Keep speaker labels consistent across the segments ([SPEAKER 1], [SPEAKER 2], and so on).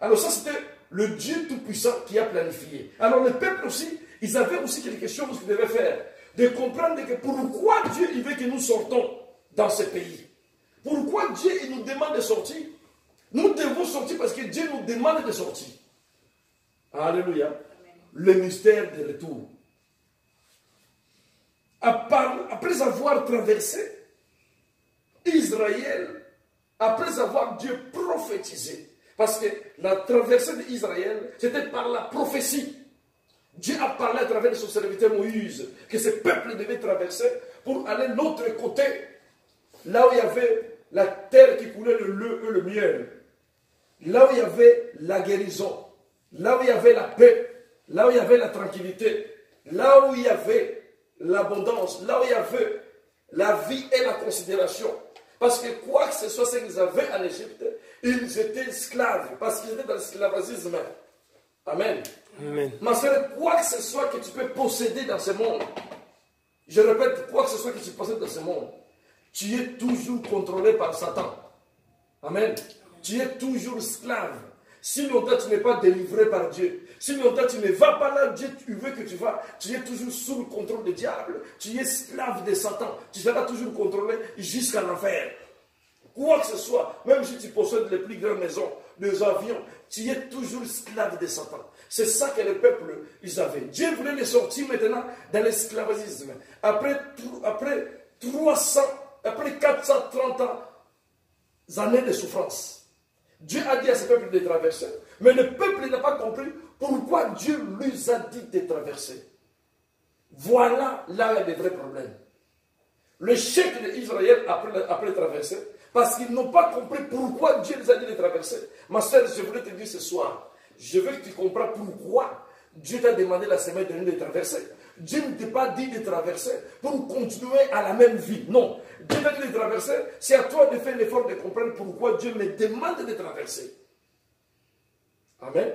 [SPEAKER 1] Alors ça, c'était le Dieu Tout-Puissant qui a planifié. Alors le peuple aussi, ils avaient aussi quelque chose qu'ils devaient faire. De comprendre que pourquoi Dieu il veut que nous sortons dans ce pays. Pourquoi Dieu il nous demande de sortir. Nous devons sortir parce que Dieu nous demande de sortir. Alléluia. Amen. Le mystère du retour. Après avoir traversé Israël, après avoir Dieu prophétisé, parce que la traversée d'Israël, c'était par la prophétie. Dieu a parlé à travers son serviteur Moïse que ce peuple devait traverser pour aller de l'autre côté, là où il y avait la terre qui coulait le lait et le miel, là où il y avait la guérison, là où il y avait la paix, là où il y avait la tranquillité, là où il y avait l'abondance, là où il y avait la vie et la considération. Parce que quoi que ce soit ce qu'ils avaient en Égypte, ils étaient esclaves, parce qu'ils étaient dans l'esclavagisme. Amen. Amen. Ma soeur, quoi que ce soit que tu peux posséder dans ce monde, je répète, quoi que ce soit que tu possèdes dans ce monde, tu es toujours contrôlé par Satan. Amen. Tu es toujours esclave. Si longtemps tu n'es pas délivré par Dieu, si longtemps tu ne vas pas là, Dieu tu veux que tu vas, tu es toujours sous le contrôle du diable, tu es esclave de Satan, tu seras toujours contrôlé jusqu'à l'enfer. Quoi que ce soit, même si tu possèdes les plus grandes maisons, les avions, tu es toujours esclave de Satan. C'est ça que les peuples, ils avaient. Dieu voulait les sortir maintenant dans l'esclavagisme. Après 430 années de souffrance. Dieu a dit à ce peuple de traverser, mais le peuple n'a pas compris pourquoi Dieu lui a dit de traverser. Voilà là le vrai problème. Le chef d'Israël après traverser, parce qu'ils n'ont pas compris pourquoi Dieu les a dit de traverser. Ma soeur, je voulais te dire ce soir, je veux que tu comprennes pourquoi Dieu t'a demandé la semaine dernière de traverser. Dieu ne t'a pas dit de traverser pour continuer à la même vie. Non. Dieu t'a dit de traverser. C'est à toi de faire l'effort de comprendre pourquoi Dieu me demande de traverser. Amen. Amen.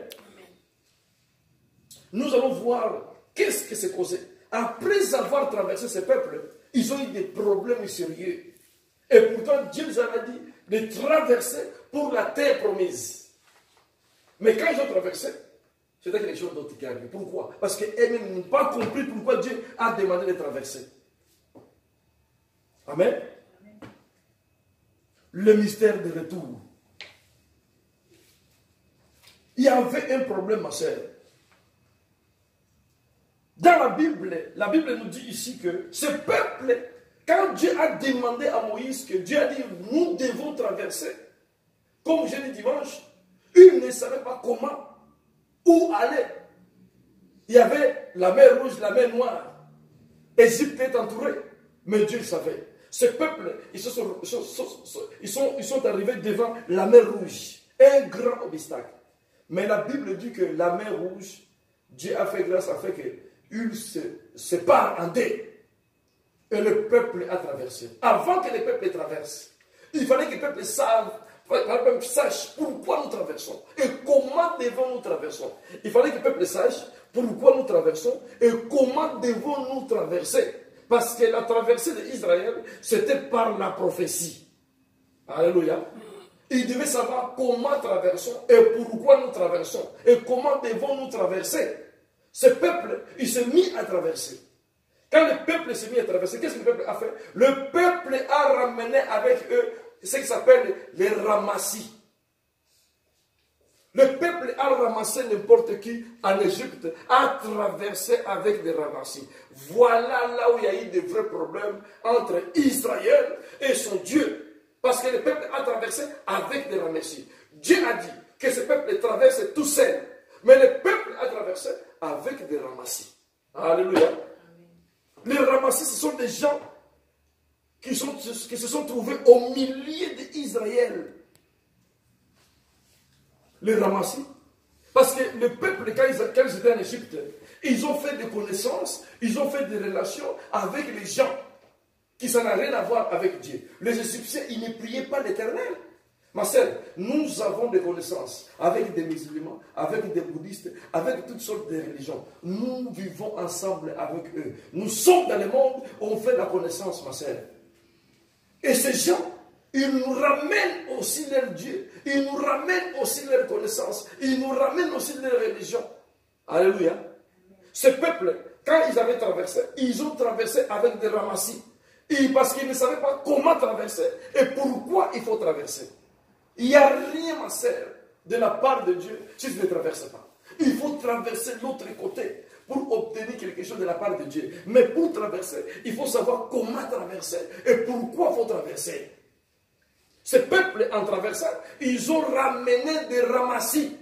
[SPEAKER 1] Nous allons voir qu'est-ce que c'est causé. Après avoir traversé ce peuple, ils ont eu des problèmes sérieux. Et pourtant, Dieu les a dit de traverser pour la terre promise. Mais quand ils ont traversé, c'était quelque chose d'autre qui est arrivé. Pourquoi? Parce qu'eux-mêmes n'ont pas compris pourquoi Dieu a demandé de traverser. Amen. Amen. Le mystère du retour. Il y avait un problème, ma soeur. Dans la Bible nous dit ici que ce peuple, quand Dieu a demandé à Moïse que Dieu a dit, nous devons traverser, comme je l'ai dit dimanche, il ne savait pas comment, où aller. Il y avait la mer rouge, la mer noire. Égypte est entourée, mais Dieu le savait. Ce peuple, ils sont arrivés devant la mer rouge, un grand obstacle. Mais la Bible dit que la mer rouge, Dieu a fait grâce à fait qu'il se sépare en deux. Et le peuple a traversé. Avant que le peuple traverse, il fallait que le peuple sache pourquoi nous traversons et comment devons nous traverser. Il fallait que le peuple sache pourquoi nous traversons et comment devons nous traverser. Parce que la traversée d'Israël, c'était par la prophétie. Alléluia. Il devait savoir comment traversons et pourquoi nous traversons et comment devons nous traverser. Ce peuple, il s'est mis à traverser. Quand le peuple s'est mis à traverser, qu'est-ce que le peuple a fait? Le peuple a ramené avec eux ce qui s'appelle les ramassis. Le peuple a ramassé n'importe qui en Égypte, a traversé avec des ramassis. Voilà là où il y a eu de vrais problèmes entre Israël et son Dieu. Parce que le peuple a traversé avec des ramassis. Dieu a dit que ce peuple traverse tout seul. Mais le peuple a traversé avec des ramassis. Alléluia. Les ramassis, ce sont des gens qui se sont trouvés au milieu d'Israël. Les ramassis. Parce que le peuple, quand ils étaient en Égypte, ils ont fait des connaissances, ils ont fait des relations avec les gens qui ça n'a rien à voir avec Dieu. Les Égyptiens, ils ne priaient pas l'Éternel. Ma sœur, nous avons des connaissances avec des musulmans, avec des bouddhistes, avec toutes sortes de religions. Nous vivons ensemble avec eux. Nous sommes dans le monde où on fait la connaissance, ma sœur. Et ces gens, ils nous ramènent aussi leur Dieu, ils nous ramènent aussi leur connaissance, ils nous ramènent aussi leur religion. Alléluia. Ce peuple, quand ils avaient traversé, ils ont traversé avec des ramassis. Et parce qu'ils ne savaient pas comment traverser et pourquoi il faut traverser. Il n'y a rien, ma sœur, de la part de Dieu si tu ne traverses pas. Il faut traverser l'autre côté pour obtenir quelque chose de la part de Dieu. Mais pour traverser, il faut savoir comment traverser et pourquoi il faut traverser. Ce peuple, en traversant, ils ont ramené des ramassis.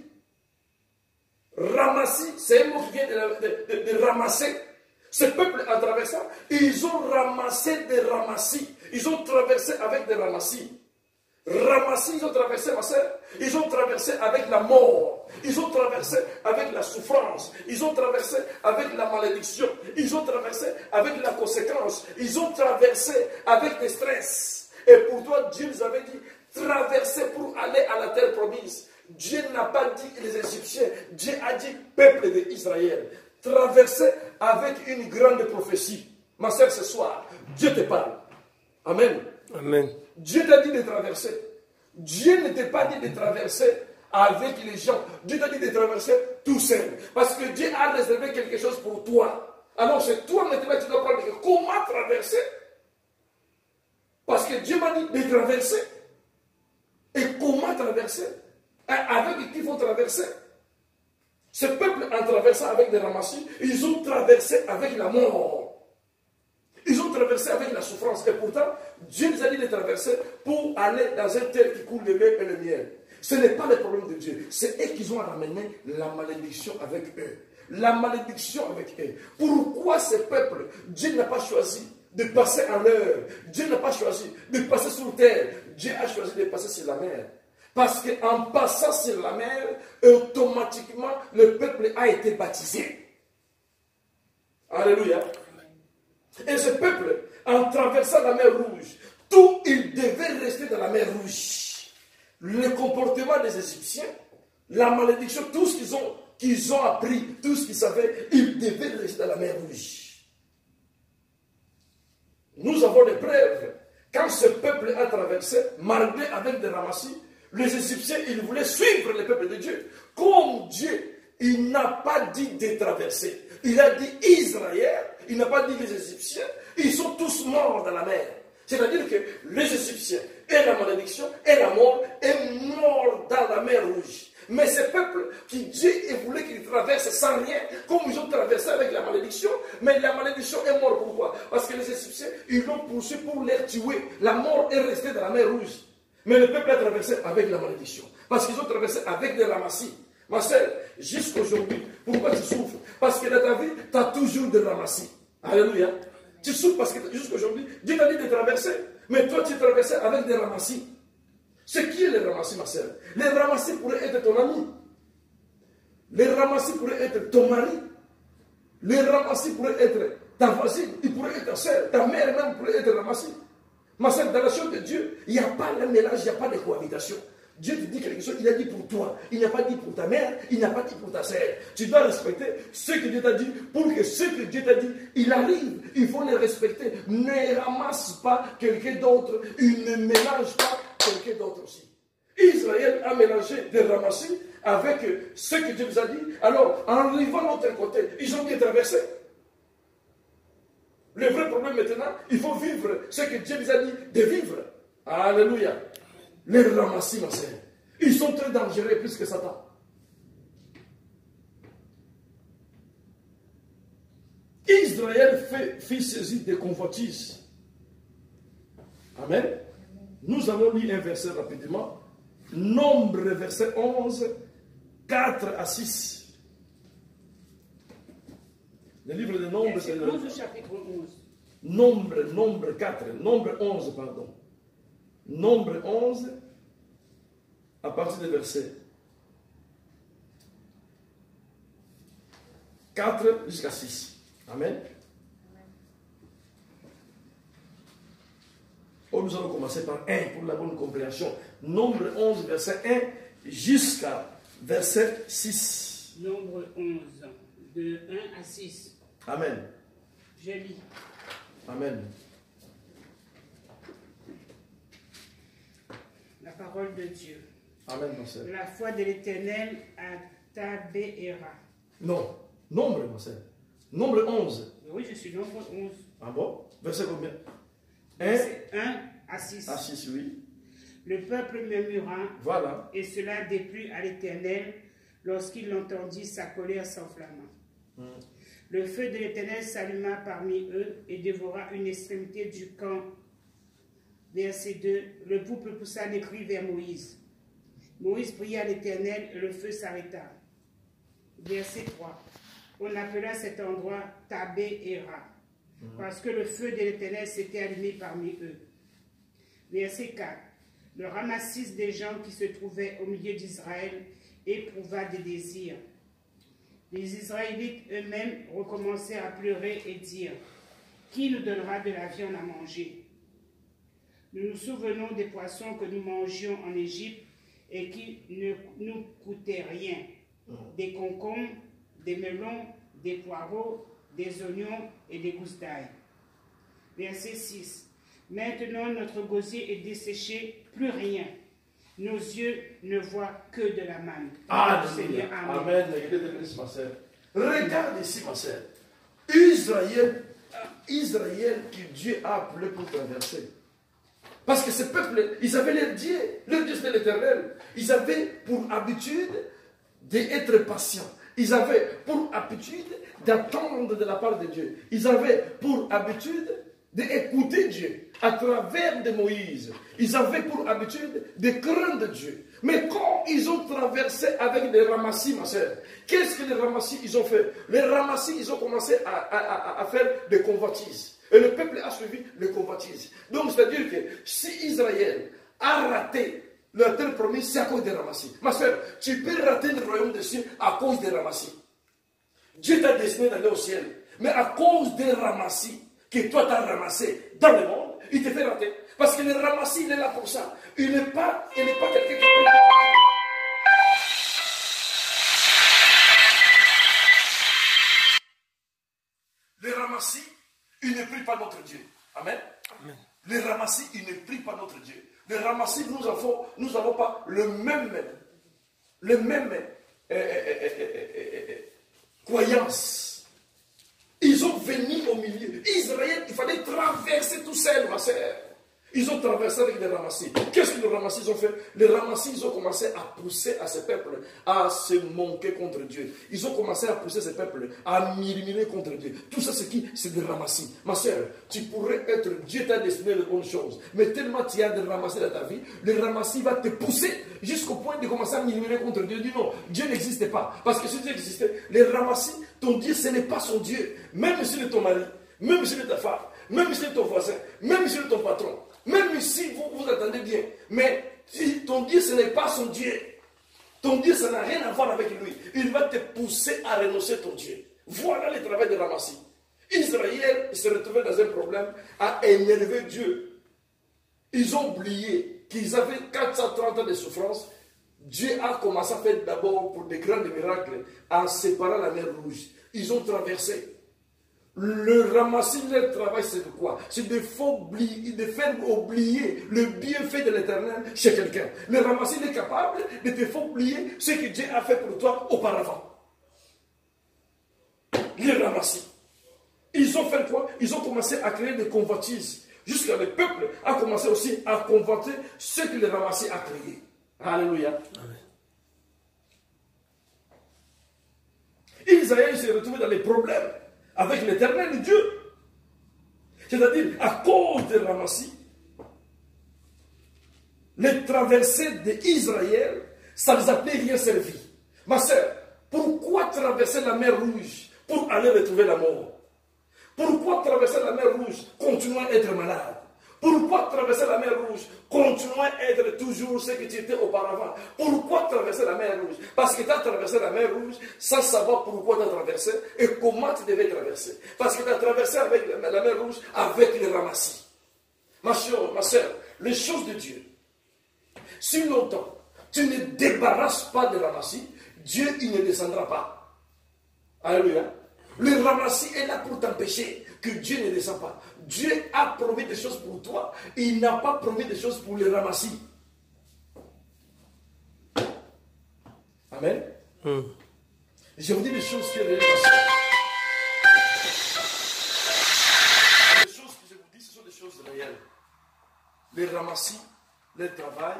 [SPEAKER 1] Ramassis, c'est un mot qui vient de ramasser. Ce peuple, en traversant, ils ont ramassé des ramassis. Ils ont traversé avec des ramassis. Ramassis, ils ont traversé, ma soeur. Ils ont traversé avec la mort. Ils ont traversé avec la souffrance. Ils ont traversé avec la malédiction. Ils ont traversé avec la conséquence. Ils ont traversé avec des stress. Et pour toi, Dieu nous avait dit, traverser pour aller à la terre promise. Dieu n'a pas dit les Égyptiens. Dieu a dit peuple d'Israël. Traverser avec une grande prophétie. Ma soeur, ce soir, Dieu te parle. Amen.
[SPEAKER 2] Amen.
[SPEAKER 1] Dieu t'a dit de traverser. Dieu ne t'a pas dit de traverser avec les gens. Dieu t'a dit de traverser tout seul. Parce que Dieu a réservé quelque chose pour toi. Alors c'est toi maintenant tu dois prendre comment traverser. Parce que Dieu m'a dit de traverser. Et comment traverser? Avec qui il faut traverser? Ce peuple, en traversant avec des ramassis, ils ont traversé avec la mort. Ils ont traversé avec la souffrance. Et pourtant, Dieu les a dit de traverser pour aller dans une terre qui coule le lait et le miel. Ce n'est pas le problème de Dieu. C'est eux qui ont ramené la malédiction avec eux. La malédiction avec eux. Pourquoi ce peuple, Dieu n'a pas choisi de passer en l'air? Dieu n'a pas choisi de passer sur terre. Dieu a choisi de passer sur la mer. Parce qu'en passant sur la mer, automatiquement, le peuple a été baptisé. Alléluia. Et ce peuple, en traversant la mer Rouge, tout il devait rester dans la mer Rouge. Le comportement des Égyptiens, la malédiction, tout ce qu'ils ont appris, tout ce qu'ils savaient, ils devaient rester dans la mer Rouge. Nous avons des preuves. Quand ce peuple a traversé, malgré avec des ramassis, les Égyptiens, ils voulaient suivre le peuple de Dieu. Comme Dieu, il n'a pas dit de traverser. Il a dit Israël, il n'a pas dit les Égyptiens. Ils sont tous morts dans la mer. C'est-à-dire que les Égyptiens et la malédiction et la mort est mort dans la mer Rouge. Mais ce peuple qui Dieu voulait qu'il traverse sans rien, comme ils ont traversé avec la malédiction, mais la malédiction est morte. Pourquoi? Parce que les Égyptiens, ils l'ont poussé pour les tuer. La mort est restée dans la mer Rouge. Mais le peuple a traversé avec la malédiction. Parce qu'ils ont traversé avec des ramassis. Ma soeur, jusqu'aujourd'hui, pourquoi tu souffres? Parce que dans ta vie, tu as toujours des ramassis. Alléluia. Tu souffres parce que jusqu'aujourd'hui, Dieu t'a dit de traverser. Mais toi, tu traversais avec des ramassis. C'est qui est les ramassis, ma soeur? Les ramassis pourraient être ton ami. Les ramassis pourraient être ton mari. Les ramassis pourraient être ta voisine. Ils pourraient être ta soeur. Ta mère même pourrait être ramassis. Ma soeur, dans la chose de Dieu, il n'y a pas de mélange, il n'y a pas de cohabitation. Dieu te dit quelque chose, il a dit pour toi. Il n'a pas dit pour ta mère, il n'a pas dit pour ta sœur. Tu dois respecter ce que Dieu t'a dit pour que ce que Dieu t'a dit, il arrive. Il faut les respecter. Ne ramasse pas quelqu'un d'autre. Il ne mélange pas quelqu'un d'autre aussi. Israël a mélangé des ramassis avec ce que Dieu nous a dit. Alors, en arrivant de l'autre côté, ils ont bien traversé. Le vrai problème maintenant, il faut vivre ce que Dieu nous a dit de vivre. Alléluia. Les ramassis, ma sœur, ils sont très dangereux plus que Satan. Israël fit saisir des convoitises. Amen. Nous allons lire un verset rapidement. Nombre, verset 11, 4 à 6. Le livre de Nombre, c'est le
[SPEAKER 3] chapitre 11.
[SPEAKER 1] Nombre 4, Nombre 11, pardon. Nombre 11, à partir du verset 4 jusqu'à 6. Amen. Oh, nous allons commencer par 1 pour la bonne compréhension. Nombre 11, verset 1 jusqu'à verset 6.
[SPEAKER 3] Nombre 11, de 1 à 6.
[SPEAKER 1] Amen.
[SPEAKER 3] Je lis.
[SPEAKER 1] Amen.
[SPEAKER 3] La parole de Dieu.
[SPEAKER 1] Amen, ma sœur.
[SPEAKER 3] La foi de l'Éternel à Tabéhéra.
[SPEAKER 1] Non, nombre, ma sœur. Nombre 11.
[SPEAKER 3] Oui, je suis nombre 11.
[SPEAKER 1] Ah bon? Verset combien? 1
[SPEAKER 3] Verset 1 à 6.
[SPEAKER 1] à 6, oui.
[SPEAKER 3] Le peuple murmura,
[SPEAKER 1] Voilà.
[SPEAKER 3] et cela déplut à l'Éternel lorsqu'il entendit sa colère s'enflamma. Le feu de l'Éternel s'alluma parmi eux et dévora une extrémité du camp. Verset 2. Le peuple poussa des cris vers Moïse. Moïse pria à l'Éternel et le feu s'arrêta. Verset 3. On appela cet endroit Tabéhéra, parce que le feu de l'Éternel s'était allumé parmi eux. Verset 4. Le ramassis des gens qui se trouvaient au milieu d'Israël éprouva des désirs. Les Israélites eux-mêmes recommencèrent à pleurer et dire, « Qui nous donnera de la viande à manger ?» Nous nous souvenons des poissons que nous mangions en Égypte et qui ne nous coûtaient rien, des concombres, des melons, des poireaux, des oignons et des gousses d'ail. Verset 6. Maintenant notre gosier est desséché, plus rien. Nos yeux ne voient que de la manne.
[SPEAKER 1] Alléluia. Amen. Ma sœur. Regarde ici, ma sœur. Israël que Dieu a appelé pour traverser. Parce que ce peuple, ils avaient leur Dieu c'était l'Éternel. Ils avaient pour habitude d'être patients. Ils avaient pour habitude d'attendre de la part de Dieu. Ils avaient pour habitude d'écouter Dieu à travers de Moïse. Ils avaient pour habitude de craindre Dieu. Mais quand ils ont traversé avec les ramassis, ma soeur, qu'est-ce que les ramassis ils ont fait? Les ramassis, ils ont commencé à faire des convoitises. Et le peuple a suivi les convoitises. Donc, c'est-à-dire que si Israël a raté leur terre promise, c'est à cause des ramassis. Ma soeur, tu peux rater le royaume des cieux à cause des ramassis. Dieu t'a destiné d'aller au ciel. Mais à cause des ramassis que toi t'as ramassé dans le monde, il te fait rater. Parce que le ramassis, il est là pour ça. Il n'est pas quelqu'un qui peut... Le ramassis, il ne prie pas notre Dieu. Amen. Amen. Le ramassis, il ne prie pas notre Dieu. Le ramassis, nous n'avons pas le même croyance. Ils ont venu au milieu. Israël, il fallait traverser tout seul, ma sœur. Ils ont traversé avec les ramassis. Qu'est-ce que les ramassis ont fait? Les ramassis, ils ont commencé à pousser à ce peuple à se manquer contre Dieu. Ils ont commencé à pousser ce peuple à murmurer contre Dieu. Tout ça, c'est qui? C'est des ramassis. Ma soeur, tu pourrais être, Dieu t'a destiné de bonnes choses. Mais tellement tu as des ramassis dans ta vie, le ramassis va te pousser jusqu'au point de commencer à murmurer contre Dieu. Dis non, Dieu n'existe pas. Parce que si Dieu existait, les ramassis, ton Dieu, ce n'est pas son Dieu. Même si c'est ton mari, même si c'est ta femme, même si c'est ton voisin, même si c'est ton patron. Même si vous attendez bien, mais si ton Dieu ce n'est pas son Dieu, ton Dieu ça n'a rien à voir avec lui, il va te pousser à renoncer ton Dieu. Voilà le travail de ramassis. Israël se retrouvait dans un problème à énerver Dieu. Ils ont oublié qu'ils avaient 430 ans de souffrance. Dieu a commencé à faire d'abord pour des grands miracles en séparant la mer Rouge. Ils ont traversé. Le ramassis, leur travail, c'est de quoi? C'est de faire oublier le bienfait de l'Éternel chez quelqu'un. Le ramassis est capable de te faire oublier ce que Dieu a fait pour toi auparavant. Les ramassis. Ils ont fait quoi? Ils ont commencé à créer des convoitises. Jusqu'à le peuple a commencé aussi à convoiter ce que le ramassis a créé. Alléluia. Amen. Israël s'est retrouvé dans les problèmes avec l'Éternel Dieu. C'est-à-dire, à cause des ramassis, les traversées d'Israël, ça ne les a plus rien servi. Ma sœur, pourquoi traverser la mer Rouge pour aller retrouver la mort? Pourquoi traverser la mer Rouge, continuer à être malade? Pourquoi traverser la mer Rouge, continuer à être toujours ce que tu étais auparavant? Pourquoi traverser la mer Rouge? Parce que tu as traversé la mer Rouge sans savoir pourquoi tu as traversé et comment tu devais traverser. Parce que tu as traversé avec la mer Rouge avec les ramassis. Ma soeur, les choses de Dieu, si longtemps tu ne débarrasses pas de ramassis, Dieu il ne descendra pas. Alléluia. Le ramassis est là pour t'empêcher que Dieu ne descend pas. Dieu a promis des choses pour toi. Il n'a pas promis des choses pour les ramassis. Amen. Je vous dis des choses qui sont réelles. Les choses que je vous dis, ce sont des choses réelles. Les ramassis, le travail,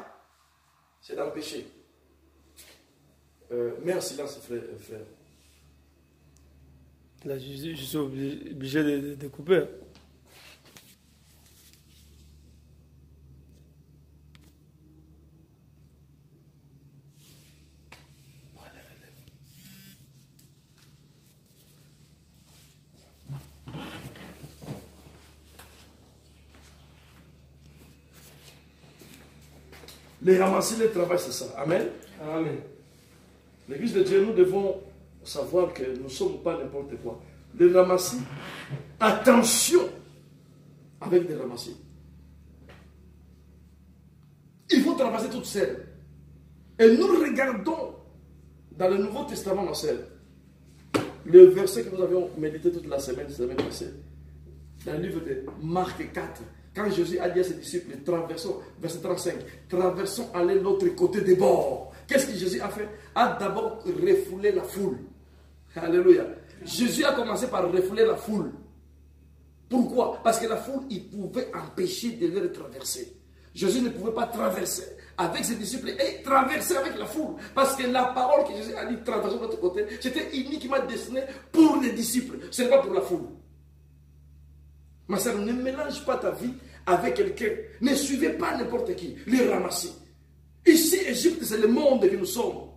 [SPEAKER 1] c'est d'empêcher. Mets en silence, frère.
[SPEAKER 2] Là, je suis obligé de couper.
[SPEAKER 1] Les ramasser, le travail, c'est ça. Amen.
[SPEAKER 2] Amen.
[SPEAKER 1] L'Église de Dieu, nous devons savoir que nous ne sommes pas n'importe quoi. Les ramasser, attention avec des ramasser. Il faut travailler toute seule. Et nous regardons dans le Nouveau Testament, ma sœur, le verset que nous avions médité toute la semaine passée, dans le livre de Marc 4. Quand Jésus a dit à ses disciples, traversons, verset 35, traversons, allez de l'autre côté des bords. Qu'est-ce que Jésus a fait? A d'abord refoulé la foule. Alléluia. Jésus a commencé par refouler la foule. Pourquoi? Parce que la foule, il pouvait empêcher de les traverser. Jésus ne pouvait pas traverser avec ses disciples et traverser avec la foule. Parce que la parole que Jésus a dit, traversons de l'autre côté, c'était uniquement destiné pour les disciples. Ce n'est pas pour la foule. Ma sœur, ne mélange pas ta vie avec quelqu'un. Ne suivez pas n'importe qui. Les ramasser. Ici, Égypte, c'est le monde que nous sommes.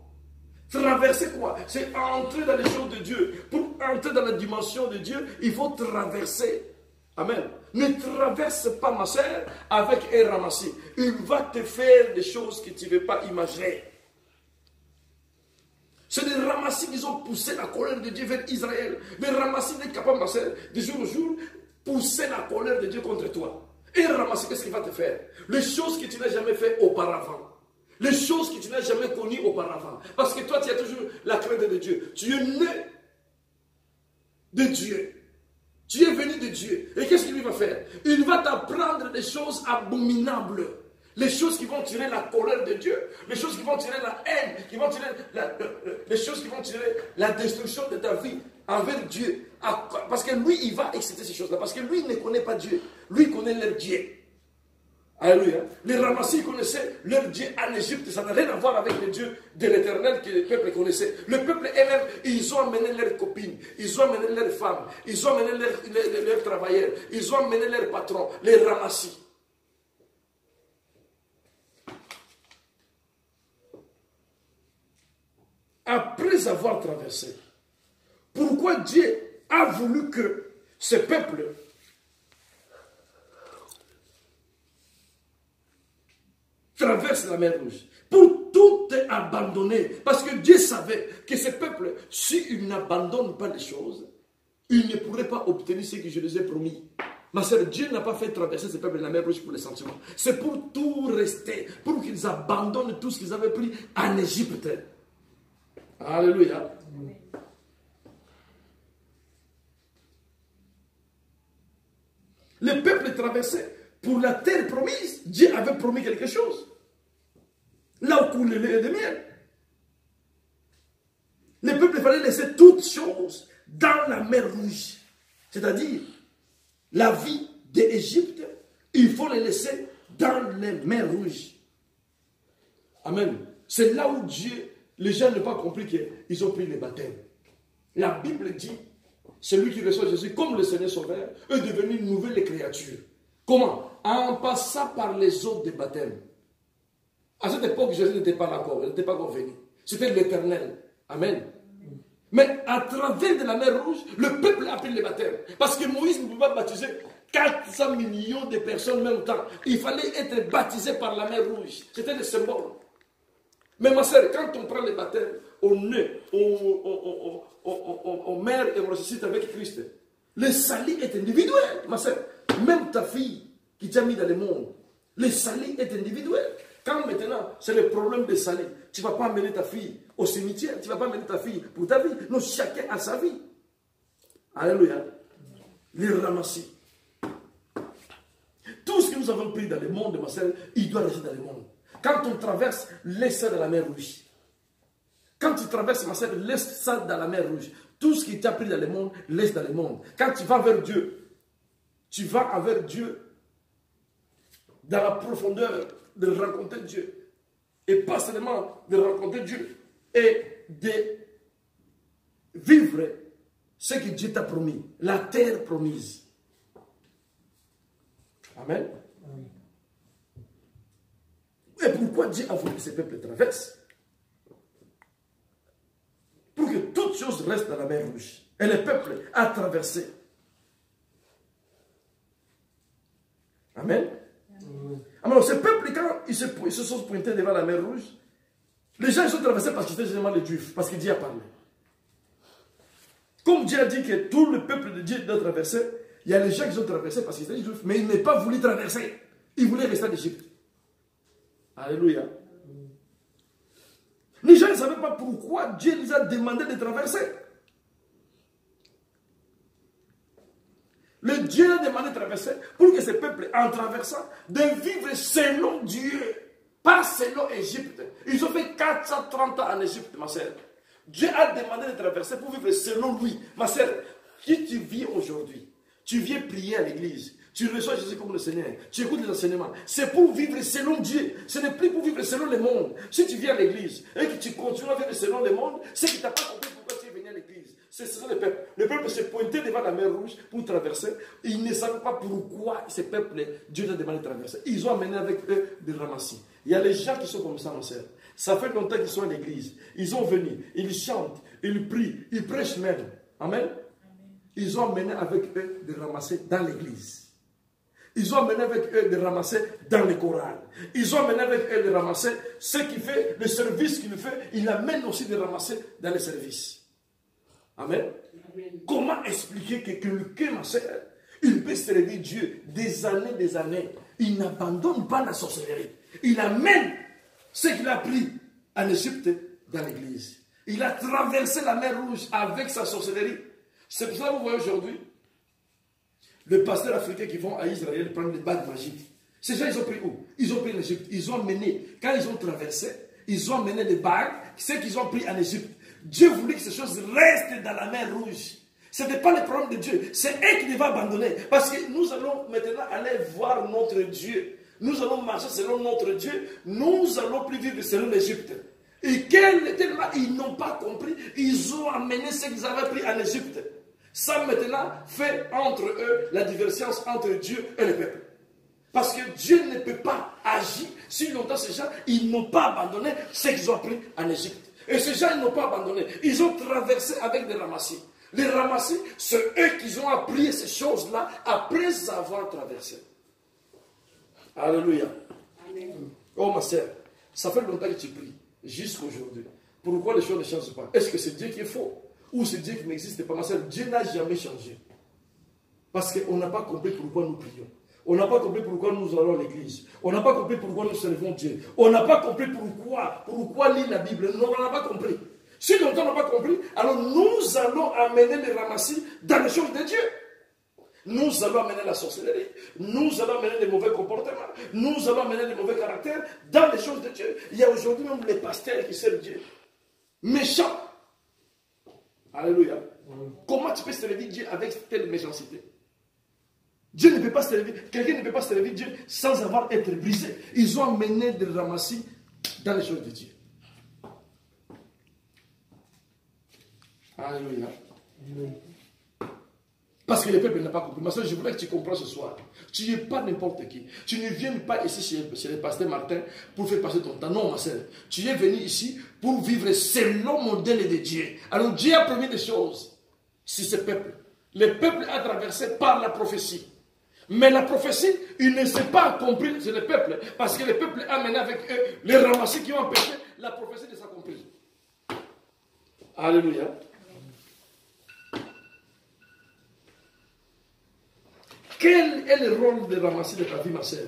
[SPEAKER 1] Traverser quoi? C'est entrer dans les choses de Dieu. Pour entrer dans la dimension de Dieu, il faut traverser. Amen. Ne traverse pas, ma sœur, avec un ramassis. Il va te faire des choses que tu ne veux pas imaginer. C'est des ramassis qui ont poussé la colère de Dieu vers Israël. Les ramassis n'est capable, ma sœur, de jour au jour, pousser la colère de Dieu contre toi. Et ramasser, qu'est-ce qu'il va te faire? Les choses que tu n'as jamais fait auparavant. Les choses que tu n'as jamais connues auparavant. Parce que toi, tu as toujours la crainte de Dieu. Tu es né de Dieu. Tu es venu de Dieu. Et qu'est-ce qu'il va faire? Il va t'apprendre des choses abominables. Les choses qui vont tirer la colère de Dieu. Les choses qui vont tirer la haine. Les choses qui vont tirer la destruction de ta vie envers Dieu. Parce que lui, il va exciter ces choses-là. Parce que lui, il ne connaît pas Dieu. Lui, il connaît leur Dieu. Alléluia. Les ramassis connaissaient leur Dieu en Égypte. Ça n'a rien à voir avec le Dieu de l'Éternel que le peuple connaissait. Le peuple eux-mêmes, ils ont amené leurs copines, ils ont amené leurs femmes, ils ont amené leurs travailleurs, ils ont amené leurs patrons, les ramassis. Après avoir traversé, pourquoi Dieu a voulu que ce peuple traverse la mer Rouge? Pour tout abandonner. Parce que Dieu savait que ce peuple, s'il n'abandonne pas les choses, il ne pourrait pas obtenir ce que je les ai promis. Ma sœur, Dieu n'a pas fait traverser ce peuple la mer Rouge pour les sentiments. C'est pour tout rester, pour qu'ils abandonnent tout ce qu'ils avaient pris en Égypte. Alléluia. Le peuple traversait pour la terre promise. Dieu avait promis quelque chose. Là où coule le lait de miel. Le peuple fallait laisser toutes choses dans la mer Rouge. C'est-à-dire, la vie d'Égypte, il faut les laisser dans la mer Rouge. Amen. C'est là où Dieu, les gens n'ont pas compris qu'ils ont pris le baptême. La Bible dit, celui qui reçoit Jésus comme le Seigneur Sauveur est devenu une nouvelle créature. Comment? En passant par les eaux de baptême. À cette époque, Jésus n'était pas là encore, il n'était pas encore venu. C'était l'Éternel. Amen. Mais à travers de la mer Rouge, le peuple a pris le baptême. Parce que Moïse ne pouvait pas baptiser 400 millions de personnes en même temps. Il fallait être baptisé par la mer Rouge. C'était le symbole. Mais ma soeur, quand on prend le baptême, on est, on meurt et on ressuscite avec Christ. Le salut est individuel, ma soeur. Même ta fille qui t'a mis dans le monde, le salut est individuel. Quand maintenant, c'est le problème de salut, tu ne vas pas amener ta fille au cimetière, tu ne vas pas amener ta fille pour ta vie. Non, chacun a sa vie. Alléluia. Les ramassis. Tout ce que nous avons pris dans le monde, ma soeur, il doit rester dans le monde. Quand on traverse l'essai de la mer Rouge, quand Quand tu traverses, ma sœur, laisse ça dans la mer Rouge. Tout ce qui t'a pris dans le monde, laisse dans le monde. Quand tu vas vers Dieu, tu vas avec Dieu dans la profondeur de rencontrer Dieu. Et pas seulement de rencontrer Dieu, et de vivre ce que Dieu t'a promis, la terre promise. Amen. Et pourquoi Dieu a voulu que ces peuples traversent? Pour que toutes choses restent dans la mer Rouge. Et le peuple a traversé. Amen. Alors, ce peuple, quand ils se sont pointés devant la mer Rouge, les gens ils sont traversés parce qu'ils étaient généralement les Juifs, parce que Dieu a parlé. Comme Dieu a dit que tout le peuple de Dieu doit traverser, il y a les gens qui ont traversé parce qu'ils étaient juifs, mais ils n'ont pas voulu traverser. Ils voulaient rester en Égypte. Alléluia. Les gens ne savaient pas pourquoi Dieu les a demandé de traverser. Le Dieu a demandé de traverser pour que ce peuple, en traversant, de vivre selon Dieu, pas selon Égypte. Ils ont fait 430 ans en Égypte, ma sœur. Dieu a demandé de traverser pour vivre selon lui. Ma sœur, qui tu vis aujourd'hui? Tu viens prier à l'église. Tu reçois Jésus comme le Seigneur. Tu écoutes les enseignements. C'est pour vivre selon Dieu. Ce n'est plus pour vivre selon le monde. Si tu viens à l'église et que tu continues à vivre selon le monde, c'est que tu n'as pas compris pourquoi tu es venu à l'église. C'est ça le peuple. Le peuple s'est pointé devant la mer Rouge pour traverser. Ils ne savaient pas pourquoi ce peuple, Dieu a demandé de traverser. Ils ont amené avec eux des ramassis. Il y a les gens qui sont comme ça, ma sœur. Ça fait longtemps qu'ils sont à l'église. Ils ont venu, ils chantent, ils prient, ils prêchent même. Amen. Ils ont amené avec eux de ramasser dans l'église. Ils ont amené avec eux de ramasser dans les chorales. Ils ont amené avec eux de ramasser ce qui fait, le service qu'il fait, il amène aussi de ramasser dans les services. Amen. Amen. Comment expliquer que quelqu'un, ma soeur, il peut servir Dieu des années, il n'abandonne pas la sorcellerie. Il amène ce qu'il a appris en Égypte dans l'église. Il a traversé la mer Rouge avec sa sorcellerie. C'est pour ça que vous voyez aujourd'hui les pasteurs africains qui vont à Israël prendre des bagues magiques. Ces gens, ils ont pris où? Ils ont pris en Égypte. Ils ont mené, quand ils ont traversé, ils ont mené des bagues, ceux qu'ils ont pris en Égypte. Dieu voulait que ces choses restent dans la mer Rouge. Ce n'est pas le problème de Dieu. C'est eux qui devaient abandonner. Parce que nous allons maintenant aller voir notre Dieu. Nous allons marcher selon notre Dieu. Nous allons plus vivre selon l'Égypte. Et tellement ils n'ont pas compris, ils ont amené ce qu'ils avaient pris en Égypte. Ça maintenant fait entre eux la divergence entre Dieu et le peuple. Parce que Dieu ne peut pas agir si longtemps ces gens, ils n'ont pas abandonné ce qu'ils ont appris en Égypte. Et ces gens, ils n'ont pas abandonné. Ils ont traversé avec des ramassis. Les ramassis, c'est eux qui ont appris ces choses-là après avoir traversé. Alléluia. Amen. Oh ma sœur, ça fait longtemps que tu pries, jusqu'aujourd'hui. Pourquoi les choses ne changent pas? Est-ce que c'est Dieu qui est faux? Ou c'est Dieu qui n'existe pas? Ma sœur, Dieu n'a jamais changé. Parce qu'on n'a pas compris pourquoi nous prions. On n'a pas compris pourquoi nous allons à l'église. On n'a pas compris pourquoi nous servons Dieu. On n'a pas compris pourquoi lire la Bible. Non, on n'a pas compris. Si longtemps on n'a pas compris, alors nous allons amener les ramassis dans les choses de Dieu. Nous allons amener la sorcellerie. Nous allons amener les mauvais comportements. Nous allons amener les mauvais caractères dans les choses de Dieu. Il y a aujourd'hui même les pasteurs qui servent Dieu. Méchants. Alléluia. Comment tu peux servir Dieu avec telle méchanceté? Dieu ne peut pas servir, quelqu'un ne peut pas servir Dieu sans avoir été brisé. Ils ont amené des ramassis dans les choses de Dieu. Alléluia. Parce que le peuple n'a pas compris. Ma soeur, je voudrais que tu comprennes ce soir. Tu n'es pas n'importe qui. Tu ne viens pas ici chez le pasteur Martin pour faire passer ton temps. Non, ma soeur. Tu es venu ici pour vivre selon le modèle de Dieu. Alors Dieu a promis des choses sur ce peuple. Le peuple a traversé par la prophétie. Mais la prophétie, il ne s'est pas compris sur le peuple. Parce que le peuple a mené avec eux les ramassis qui ont empêché la prophétie de s'accomplir. Alléluia. Quel est le rôle de ramasser de ta vie, ma sœur?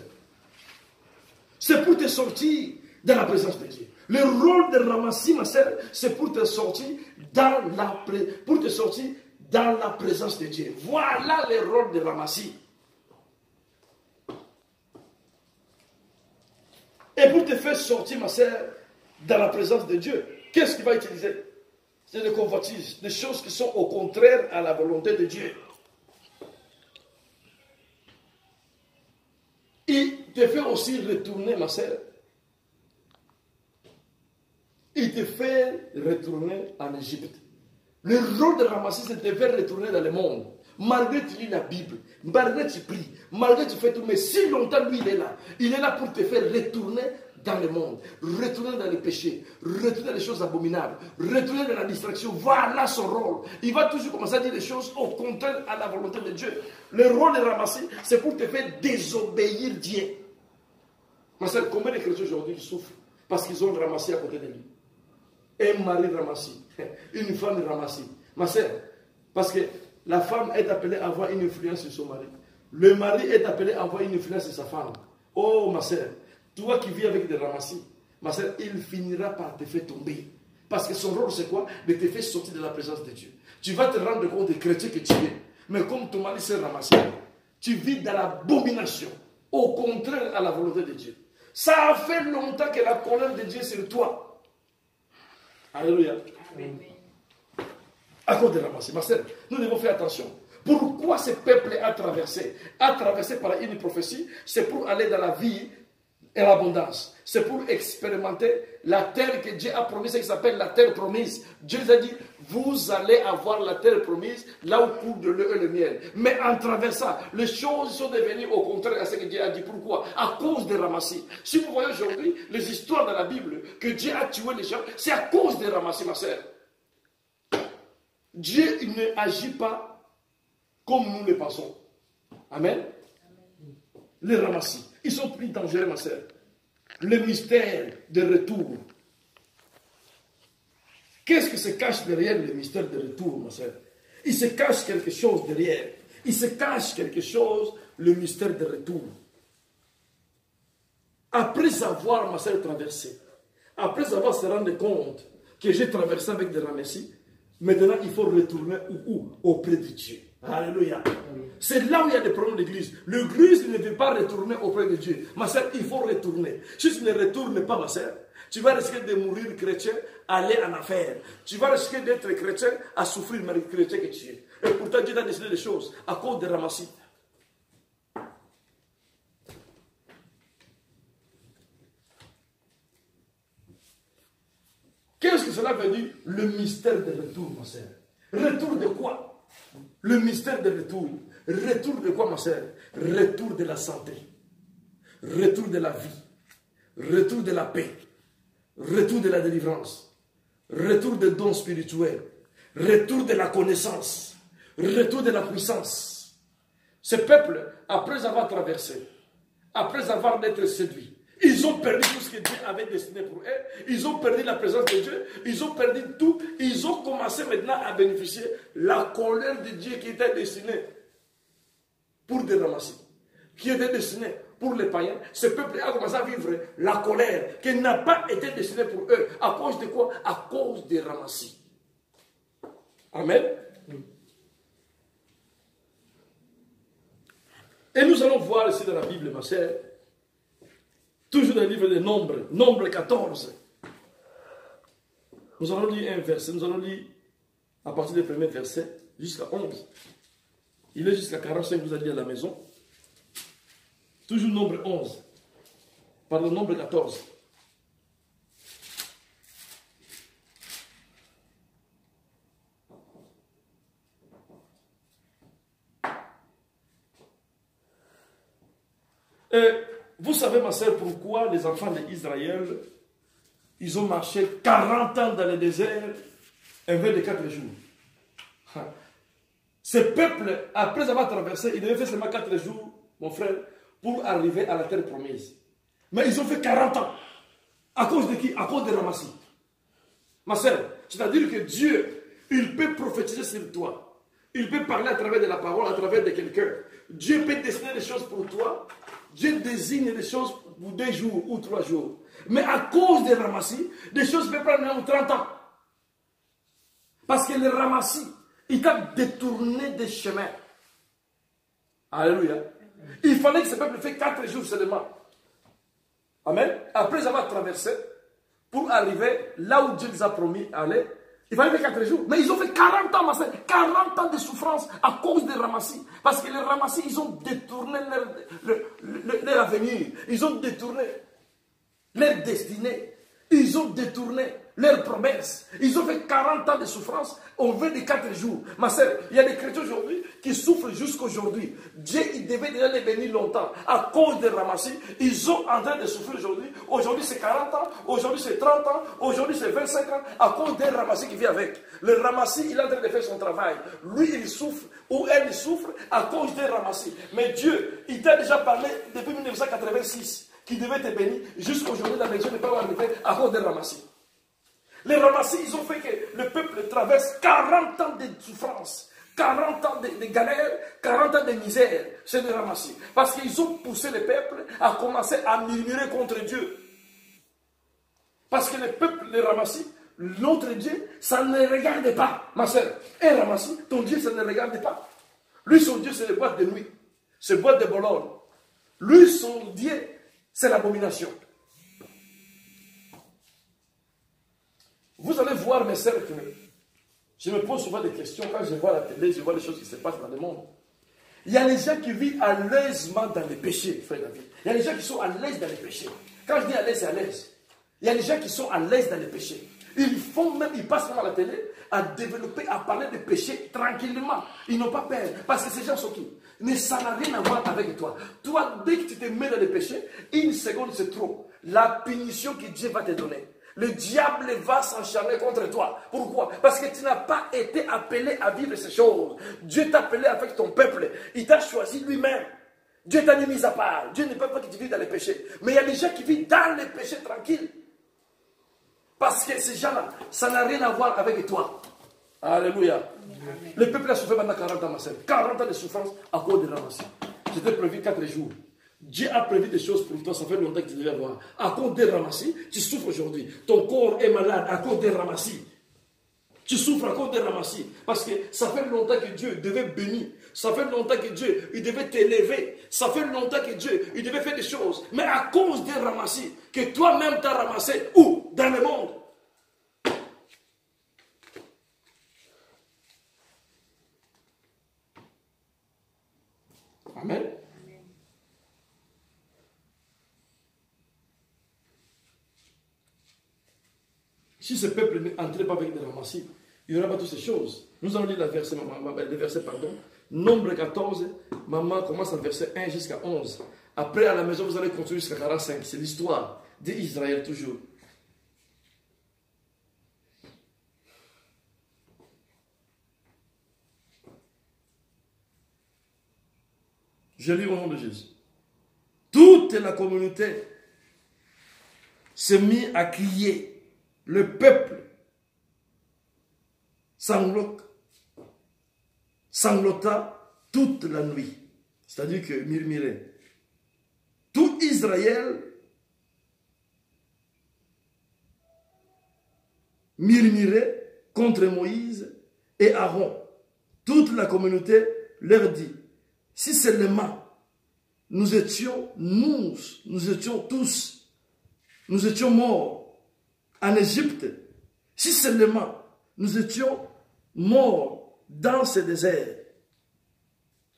[SPEAKER 1] C'est pour te sortir dans la présence de Dieu. Le rôle de ramasser, ma sœur, c'est pour te sortir dans la présence de Dieu. Voilà le rôle de ramasser. Et pour te faire sortir, ma sœur, dans la présence de Dieu, qu'est-ce qu'il va utiliser? C'est des convoitises, des choses qui sont au contraire à la volonté de Dieu. Il te fait aussi retourner, ma sœur. Il te fait retourner en Égypte. Le rôle de ramasser, c'est de te faire retourner dans le monde. Malgré que tu lis la Bible, malgré que tu pries, malgré que tu fais tout, mais si longtemps lui il est là pour te faire retourner dans le monde, retourner dans les péchés, retourner dans les choses abominables, retourner dans la distraction. Voilà son rôle. Il va toujours commencer à dire des choses au contraire à la volonté de Dieu. Le rôle de ramasser, c'est pour te faire désobéir Dieu. Ma soeur, combien de chrétiens aujourd'hui souffrent parce qu'ils ont ramassé à côté de lui? Un mari ramassé, une femme ramassée. Ma soeur, parce que la femme est appelée à avoir une influence sur son mari. Le mari est appelé à avoir une influence sur sa femme. Oh ma soeur, toi qui vis avec des ramassis, ma soeur, il finira par te faire tomber. Parce que son rôle c'est quoi? De te faire sortir de la présence de Dieu. Tu vas te rendre compte des chrétiens que tu es. Mais comme ton mari s'est ramassé, tu vis dans l'abomination. Au contraire à la volonté de Dieu. Ça a fait longtemps que la colère de Dieu est sur toi. Alléluia. Amen. À cause de ramasser. Ma sœur, nous devons faire attention. Pourquoi ce peuple a traversé par une prophétie? C'est pour aller dans la vie et l'abondance. C'est pour expérimenter la terre que Dieu a promise, qui s'appelle la terre promise. Dieu nous a dit, vous allez avoir la terre promise, là où coule de l'eau et le miel. Mais en traversant, les choses sont devenues au contraire à ce que Dieu a dit. Pourquoi? À cause des ramassis. Si vous voyez aujourd'hui les histoires dans la Bible, que Dieu a tué les gens, c'est à cause des ramassis, ma sœur. Dieu ne agit pas comme nous le pensons. Amen. Les ramassis, ils sont plus dangereux, ma sœur. Le mystère de retour. Qu'est-ce qui se cache derrière le mystère de retour, ma sœur? Il se cache quelque chose derrière. Il se cache quelque chose, le mystère de retour. Après avoir, ma sœur, traversé, après avoir se rendu compte que j'ai traversé avec des ramassis, maintenant il faut retourner où? Auprès de Dieu. Alléluia. C'est là où il y a des problèmes d'église. L'église ne veut pas retourner auprès de Dieu. Ma sœur, il faut retourner. Si tu ne retournes pas, ma sœur, tu vas risquer de mourir chrétien, aller en affaire. Tu vas risquer d'être chrétien, à souffrir, mais chrétien que tu es. Et pourtant, Dieu t'a décidé des choses à cause des ramassis. Qu'est-ce que cela veut dire? Le mystère de retour, ma sœur. Retour de quoi? Le mystère de retour. Retour de quoi, ma sœur? Retour de la santé. Retour de la vie. Retour de la paix. Retour de la délivrance. Retour des dons spirituels. Retour de la connaissance. Retour de la puissance. Ce peuple, après avoir traversé, après avoir été séduit, ils ont perdu tout ce que Dieu avait destiné pour eux. Ils ont perdu la présence de Dieu. Ils ont perdu tout. Ils ont commencé maintenant à bénéficier de la colère de Dieu qui était destinée pour des ramassis, qui était destinée pour les païens. Ce peuple a commencé à vivre la colère qui n'a pas été destinée pour eux. À cause de quoi? À cause des ramassis. Amen. Et nous allons voir ici dans la Bible, ma sœur, toujours dans le livre des Nombres, Nombre 14. Nous allons lire un verset, nous allons lire à partir du premier verset jusqu'à 11. Il est jusqu'à 45, vous allez lire à la maison. Toujours Nombre 11, par le Nombre 14. Et vous savez, ma sœur, pourquoi les enfants d'Israël, ils ont marché 40 ans dans le désert, un peu de 4 jours. Ce peuple, après avoir traversé, il devait faire seulement 4 jours, mon frère, pour arriver à la terre promise. Mais ils ont fait 40 ans. À cause de qui? À cause des ramassis. Ma sœur, c'est-à-dire que Dieu, il peut prophétiser sur toi. Il peut parler à travers de la parole, à travers de quelqu'un. Dieu peut dessiner des choses pour toi. Dieu désigne des choses pour 2 jours ou 3 jours. Mais à cause des ramassis, des choses peuvent prendre même 30 ans. Parce que les ramassis, ils t'ont détourné des chemins. Alléluia. Il fallait que ce peuple fasse 4 jours seulement. Amen. Après avoir traversé, pour arriver là où Dieu les a promis d'aller. Il fallait faire 4 jours. Mais ils ont fait 40 ans, ma soeur, 40 ans de souffrance à cause des ramassis. Parce que les ramassis, ils ont détourné leur avenir. Ils ont détourné leur destinée. Ils ont détourné leurs promesses. Ils ont fait 40 ans de souffrance au 24 jours. Ma soeur, il y a des chrétiens aujourd'hui qui souffrent jusqu'à aujourd'hui. Dieu, il devait déjà les bénir longtemps. À cause des ramassis, ils sont en train de souffrir aujourd'hui. Aujourd'hui, c'est 40 ans. Aujourd'hui, c'est 30 ans. Aujourd'hui, c'est 25 ans. À cause des ramassis qui vit avec. Le ramassis, il est en train de faire son travail. Lui, il souffre ou elle souffre à cause des ramassis. Mais Dieu, il t'a déjà parlé depuis 1986 qui devait te bénir. Jusqu'aujourd'hui, la bénédiction n'est pas arrivée à cause des ramassis. Les ramassis, ils ont fait que le peuple traverse 40 ans de souffrance, 40 ans de galère, 40 ans de misère. C'est les ramassis. Parce qu'ils ont poussé le peuple à commencer à murmurer contre Dieu. Parce que le peuple, les ramassis, notre Dieu, ça ne les regarde pas. Ma soeur, un ramassis, ton Dieu, ça ne le regarde pas. Lui, son Dieu, c'est les boîtes de nuit. C'est les boîtes de Bologne. Lui, son Dieu, c'est l'abomination. Vous allez voir, mes sœurs, que je me pose souvent des questions quand je vois la télé, je vois les choses qui se passent dans le monde. Il y a les gens qui vivent à l'aisement dans les péchés, frère David. Il y a les gens qui sont à l'aise dans les péchés. Quand je dis à l'aise, c'est à l'aise. Il y a des gens qui sont à l'aise dans les péchés. Ils passent même à la télé à développer, à parler de péché tranquillement. Ils n'ont pas peur. Parce que ces gens sont qui? Mais ça n'a rien à voir avec toi. Toi, dès que tu te mets dans les péchés, une seconde c'est trop. La punition que Dieu va te donner. Le diable va s'acharner contre toi. Pourquoi? Parce que tu n'as pas été appelé à vivre ces choses. Dieu t'a appelé avec ton peuple. Il t'a choisi lui-même. Dieu t'a mis à part. Dieu ne peut pas que tu vives dans les péchés. Mais il y a des gens qui vivent dans les péchés tranquilles. Parce que ces gens-là, ça n'a rien à voir avec toi. Alléluia. Amen. Le peuple a souffert pendant 40 ans, ma soeur. 40 ans de souffrance à cause de ramassis. J'étais prévu 4 jours. Dieu a prévu des choses pour toi, ça fait longtemps que tu devais avoir. À cause des ramassis, tu souffres aujourd'hui. Ton corps est malade à cause des ramassis. Tu souffres à cause des ramassis. Parce que ça fait longtemps que Dieu devait bénir. Ça fait longtemps que Dieu, il devait t'élever. Ça fait longtemps que Dieu, il devait faire des choses. Mais à cause des ramassis, que toi-même t'as ramassé, où? Dans le monde. Amen. Si ce peuple n'entrait pas avec des ramassis, il n'y aurait pas toutes ces choses. Nous allons lire le verset, Nombre 14, maman commence à verset 1 jusqu'à 11. Après, à la maison, vous allez continuer jusqu'à 45. C'est l'histoire d'Israël toujours. Je lis au nom de Jésus. Toute la communauté s'est mise à crier. Le peuple sanglota toute la nuit. C'est-à-dire que murmurait. Tout Israël murmurait contre Moïse et Aaron. Toute la communauté leur dit, si seulement nous étions morts en Égypte, si seulement nous étions morts dans ce désert.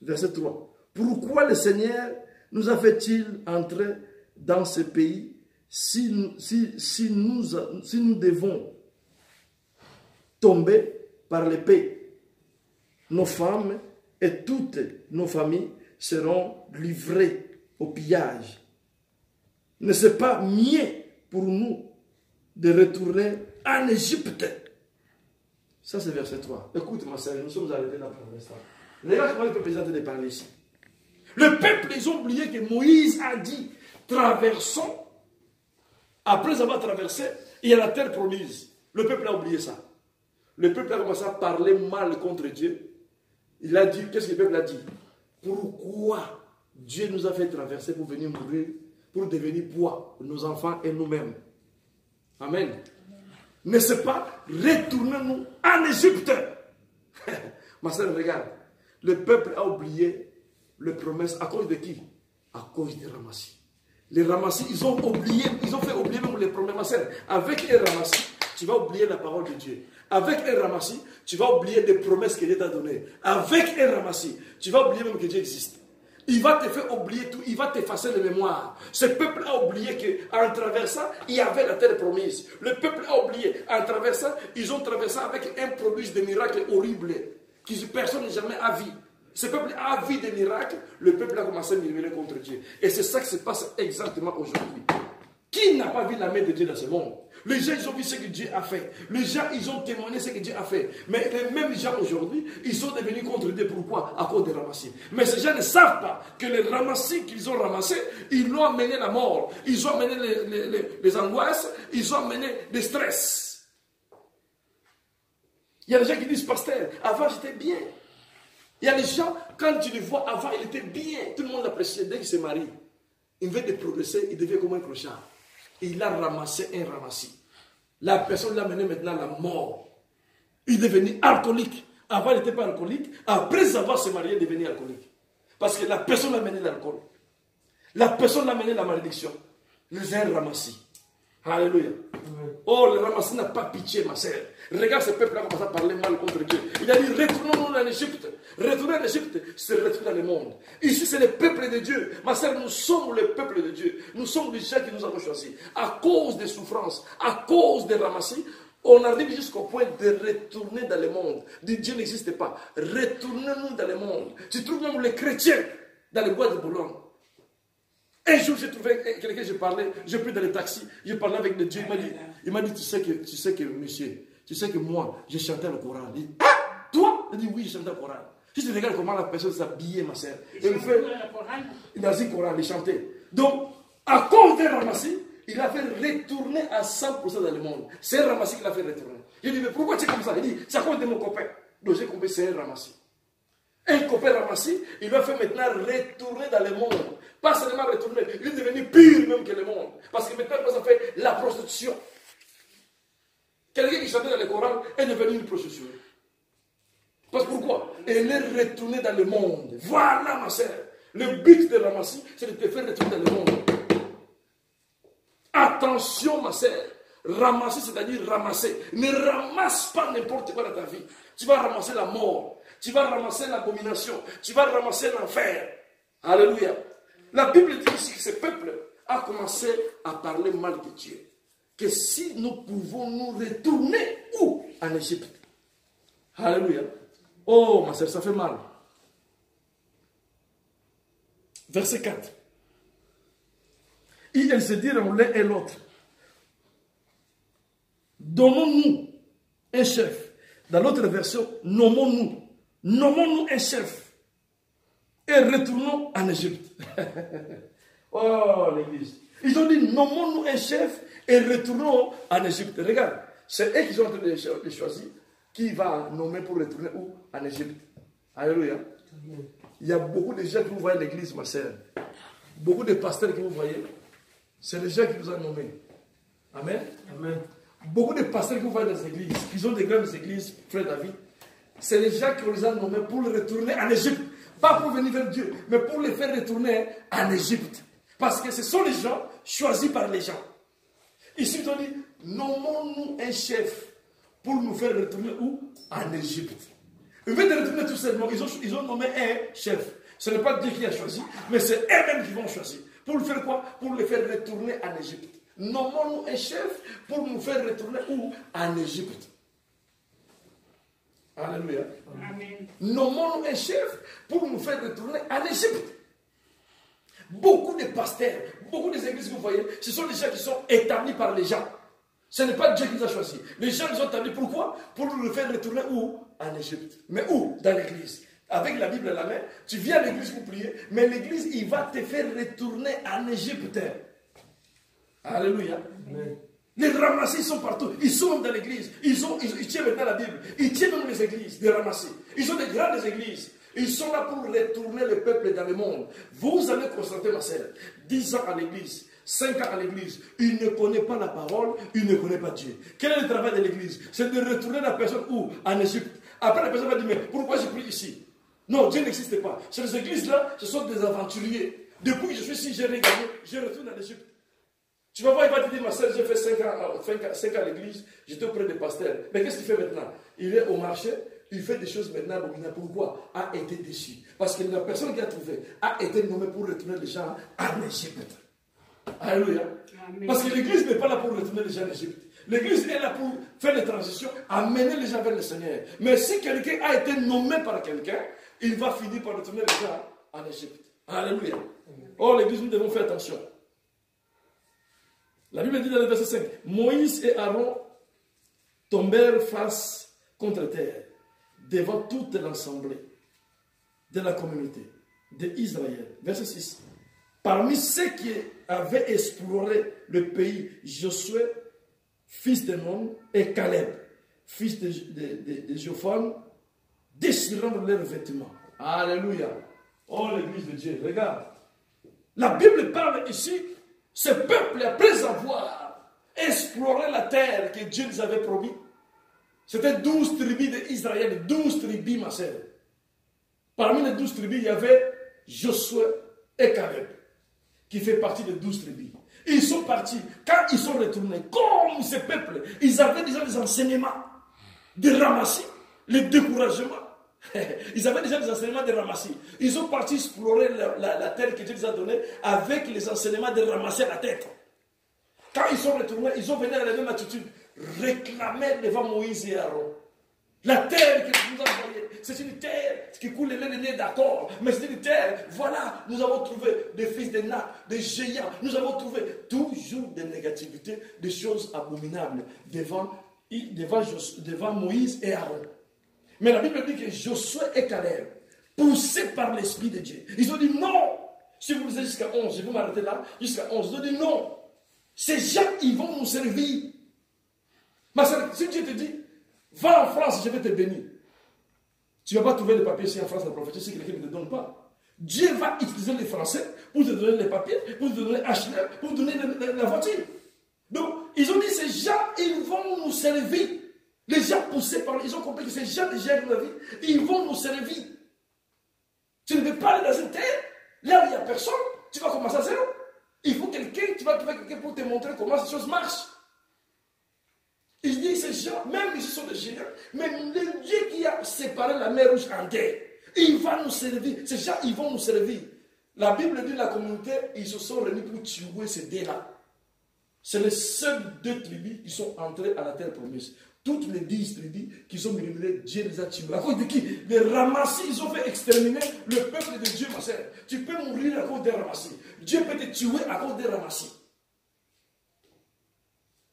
[SPEAKER 1] Verset 3. Pourquoi le Seigneur nous a fait-il entrer dans ce pays si nous devons tomber par l'épée? Nos femmes et toutes nos familles seront livrées au pillage. N'est-ce pas mieux pour nous de retourner en Égypte? Ça c'est verset 3. Écoute ma sœur, nous sommes arrivés là pour l'instant. Regarde comment le peuple est en train de parler ici. Le peuple, ils ont oublié que Moïse a dit, traversons. Après avoir traversé, il y a la terre promise. Le peuple a oublié ça. Le peuple a commencé à parler mal contre Dieu. Il a dit, qu'est-ce que le peuple a dit? Pourquoi Dieu nous a fait traverser pour venir mourir, pour devenir poids, nos enfants et nous-mêmes? Amen. N'est-ce pas? Retournons-nous en Égypte. Ma soeur, regarde. Le peuple a oublié les promesses. À cause de qui? À cause des ramassis. Les ramassis, ils ont fait oublier même les problèmes. Ma sœur, avec un ramassis, tu vas oublier la parole de Dieu. Avec un ramassis, tu vas oublier des promesses que Dieu t'a données. Avec un ramassis, tu vas oublier même que Dieu existe. Il va te faire oublier tout, il va t'effacer les mémoires. Ce peuple a oublié qu'en traversant, il y avait la terre promise. Le peuple a oublié, en traversant, ils ont traversé avec un produit de miracles horribles que personne n'a jamais vu. Ce peuple a vu des miracles, le peuple a commencé à murmurer contre Dieu. Et c'est ça qui se passe exactement aujourd'hui. Qui n'a pas vu la main de Dieu dans ce monde? Les gens, ils ont vu ce que Dieu a fait. Les gens, ils ont témoigné ce que Dieu a fait. Mais les mêmes gens aujourd'hui, ils sont devenus contre Dieu. Pourquoi? À cause des ramassis. Mais ces gens ne savent pas que les ramassis qu'ils ont ramassés, ils l'ont amené la mort. Ils ont amené les angoisses. Ils ont amené le stress. Il y a des gens qui disent, pasteur, avant j'étais bien. Il y a des gens, quand tu les vois, avant il était bien. Tout le monde l'appréciait. Dès qu'il se marie, il veut de progresser, il devient comme un clochard. Il a ramassé un ramassis. La personne l'a mené maintenant à la mort. Il est devenu alcoolique. Avant, il n'était pas alcoolique. Après avoir se marié, il est devenu alcoolique. Parce que la personne l'a mené l'alcool. La personne l'a mené la malédiction. C'est un ramassis. Alléluia. Oh, le ramassis n'a pas pitié, ma sœur. Regarde ce peuple-là commence à parler mal contre Dieu. Il a dit, retournons-nous en Égypte. Retourner en Égypte, c'est retourner dans le monde. Ici, c'est le peuple de Dieu. Ma sœur, nous sommes le peuple de Dieu. Nous sommes les gens qui nous avons choisis. À cause des souffrances, à cause des ramassis, on arrive jusqu'au point de retourner dans le monde. Dieu n'existe pas. Retournons-nous dans le monde. Tu trouves même les chrétiens dans les bois de Boulogne. Un jour, j'ai trouvé quelqu'un, j'ai pris dans le taxi, j'ai parlé avec le Dieu, il m'a dit, tu sais que, monsieur, tu sais que moi, j'ai chanté le Coran. Il dit, ah, toi? Il dit, oui, j'ai chanté le Coran. Si tu regardes comment la personne s'habillait, ma sœur, il fait, il a dit le Coran, il chantait. Donc, à cause d'un ramassis, il a fait retourner à 100% dans le monde. C'est un ramassis qu'il a fait retourner. J'ai dit, mais pourquoi tu es comme ça? Il dit, c'est à cause de mon copain. Donc, j'ai compris, c'est un ramassis. Un copain ramassis, il va faire maintenant retourner dans le monde. Pas seulement retourner, il est devenu pire même que le monde. Parce que maintenant, ça fait la prostitution. Quelqu'un qui chantait dans le Coran est devenu une prostituée. Parce que pourquoi? Elle est retournée dans le monde. Voilà, ma sœur. Le but de ramassis, c'est de te faire retourner dans le monde. Attention, ma sœur. Ramasser, c'est-à-dire ramasser. Ne ramasse pas n'importe quoi dans ta vie. Tu vas ramasser la mort. Tu vas ramasser l'abomination. Tu vas ramasser l'enfer. Alléluia. La Bible dit ici que ce peuple a commencé à parler mal de Dieu. Que si nous pouvons nous retourner où? En Égypte. Alléluia. Oh, ma soeur, ça fait mal. Verset 4. Et elles se dirent l'un et l'autre, donnons-nous un chef. Dans l'autre version, nommons-nous un chef. Et retournons en Égypte. Oh, l'église. Ils ont dit, nommons-nous un chef et retournons en Égypte. Regarde, c'est eux qui sont en train de choisir qui va nommer pour retourner où? En Égypte. Alléluia. Il y a beaucoup de gens que vous voyez à l'église, ma sœur. Beaucoup de pasteurs que vous voyez, c'est les gens qui vous ont nommés. Amen. Amen. Beaucoup de pasteurs que vous voyez dans les églises, qui ont des grandes églises, frère David, c'est les gens qui vous ont nommés pour retourner en Égypte. Pas pour venir vers Dieu, mais pour les faire retourner en Égypte. Parce que ce sont les gens choisis par les gens. Ici, ils ont dit, nommons-nous un chef pour nous faire retourner où? En Égypte. Au lieu de retourner tout simplement, ils ont nommé un chef. Ce n'est pas Dieu qui a choisi, mais c'est eux-mêmes qui vont choisir. Pour le faire quoi? Pour le faire retourner en Égypte. Nommons-nous un chef pour nous faire retourner où? En Égypte. Alléluia. Amen. Nommons-nous un chef pour nous faire retourner en Égypte. Beaucoup de pasteurs, beaucoup des églises que vous voyez, ce sont des gens qui sont établis par les gens. Ce n'est pas Dieu qui les a choisis. Les gens les ont établis pourquoi? Pour nous faire retourner où? En Égypte. Mais où? Dans l'église. Avec la Bible à la main, tu viens à l'église pour prier, mais l'église, il va te faire retourner en Égypte. Alléluia. Amen. Les ramassis, ils sont partout. Ils sont dans l'église. Ils tiennent maintenant la Bible. Ils tiennent même les églises, des ramassis. Ils ont des grandes églises. Ils sont là pour retourner le peuple dans le monde. Vous allez constater, ma sœur, 10 ans à l'église, 5 ans à l'église, il ne connaît pas la parole, il ne connaît pas Dieu. Quel est le travail de l'église? C'est de retourner la personne où? En Égypte. Après, la personne va dire, mais pourquoi j'ai pris ici? Non, Dieu n'existe pas. Ces églises-là, ce sont des aventuriers. Depuis que je suis ici, j'ai regardé, je retourne en Égypte. Tu vas voir, il va te dire, ma soeur, j'ai fait 5 ans à l'église, j'étais auprès des pasteurs. Mais qu'est-ce qu'il fait maintenant? Il est au marché, il fait des choses maintenant abominables. Pourquoi? A été déçu. Parce que la personne qui a trouvé a été nommée pour retourner les gens en Égypte. Alléluia. Amen. Parce que l'église n'est pas là pour retourner les gens en Égypte. L'église est là pour faire les transitions, amener les gens vers le Seigneur. Mais si quelqu'un a été nommé par quelqu'un, il va finir par retourner les gens en Égypte. Alléluia. Or, l'église, nous devons faire attention. La Bible dit dans le verset 5, Moïse et Aaron tombèrent face contre terre devant toute l'assemblée de la communauté d'Israël. Verset 6. Parmi ceux qui avaient exploré le pays, Josué, fils de Nun, et Caleb, fils de Jophone, déchirant leurs vêtements. Alléluia. Oh, l'église de Dieu, regarde. La Bible parle ici, ce peuple, après avoir exploré la terre que Dieu les avait promis, c'était 12 tribus d'Israël, 12 tribus, ma sœur. Parmi les 12 tribus, il y avait Josué et Caleb, qui fait partie des 12 tribus. Ils sont partis. Quand ils sont retournés, comme ce peuple, ils avaient déjà des enseignements de ramassis, le découragement. Ils avaient déjà des enseignements de ramassis. Ils sont partis explorer la terre que Dieu les a donnée avec les enseignements de ramasser la tête. Quand ils sont retournés, ils ont venu à la même attitude, réclamer devant Moïse et Aaron. La terre que nous avons envoyée, c'est une terre qui coule le nez d'accord, mais c'est une terre, voilà, nous avons trouvé des fils de Nak, des géants, nous avons trouvé toujours des négativités, des choses abominables devant Moïse et Aaron. Mais la Bible dit que Josué et Caleb, poussés par l'Esprit de Dieu, ils ont dit non. Si vous lisez jusqu'à 11, je vais m'arrêter là, jusqu'à 11, ils ont dit non. Ces gens, ils vont nous servir. Ma soeur, si Dieu te dit, va en France, je vais te bénir. Tu ne vas pas trouver les papiers ici en France, la prophétie, si quelqu'un ne te donne pas. Dieu va utiliser les Français pour te donner les papiers, pour te donner H9, pour te donner la voiture. Donc, ils ont dit, ces gens, ils vont nous servir. Les gens poussés par, ils ont compris que ces gens déjà dans la vie, ils vont nous servir. Tu ne peux pas aller dans une terre, là où il n'y a personne, tu vas commencer à zéro. Il faut quelqu'un, tu vas trouver quelqu'un pour te montrer comment ces choses marchent. Il dit, ces gens, même s'ils sont des géants, mais le Dieu qui a séparé la mer Rouge en deux, il va nous servir. Ces gens, ils vont nous servir. La Bible dit, la communauté, ils se sont réunis pour tuer ces deux-là. C'est les seuls 2 tribus qui sont entrés à la terre promise. Toutes les 10 tribus qui sont murmurées, Dieu les a tués. À cause de qui? Les ramassis, ils ont fait exterminer le peuple de Dieu, ma sœur. Tu peux mourir à cause des ramassis. Dieu peut te tuer à cause des ramassis.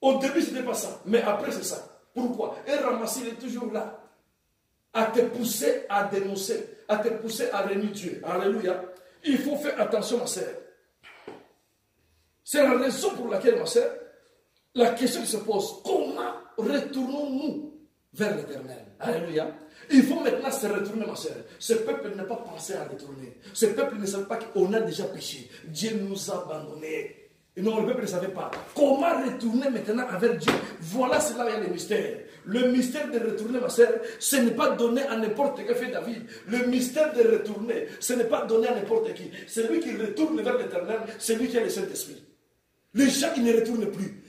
[SPEAKER 1] Au début, ce n'était pas ça, mais après, c'est ça. Pourquoi? Un ramassis, il est toujours là, à te pousser à dénoncer, à te pousser à renier Dieu. Alléluia. Il faut faire attention, ma sœur. C'est la raison pour laquelle, ma sœur, la question qui se pose, comment retournons-nous vers l'Éternel? Alléluia. Il faut maintenant se retourner, ma sœur. Ce peuple n'a pas pensé à retourner. Ce peuple ne savait pas qu'on a déjà péché. Dieu nous a abandonnés. Et non, le peuple ne savait pas. Comment retourner maintenant avec Dieu? Voilà, c'est là où il y a le mystère. Le mystère de retourner, ma sœur, ce n'est pas donné à n'importe qui fait David. Le mystère de retourner, ce n'est pas donné à n'importe qui. Celui qui retourne vers l'Éternel, c'est lui qui a le Saint-Esprit. Les gens, ils ne retournent plus.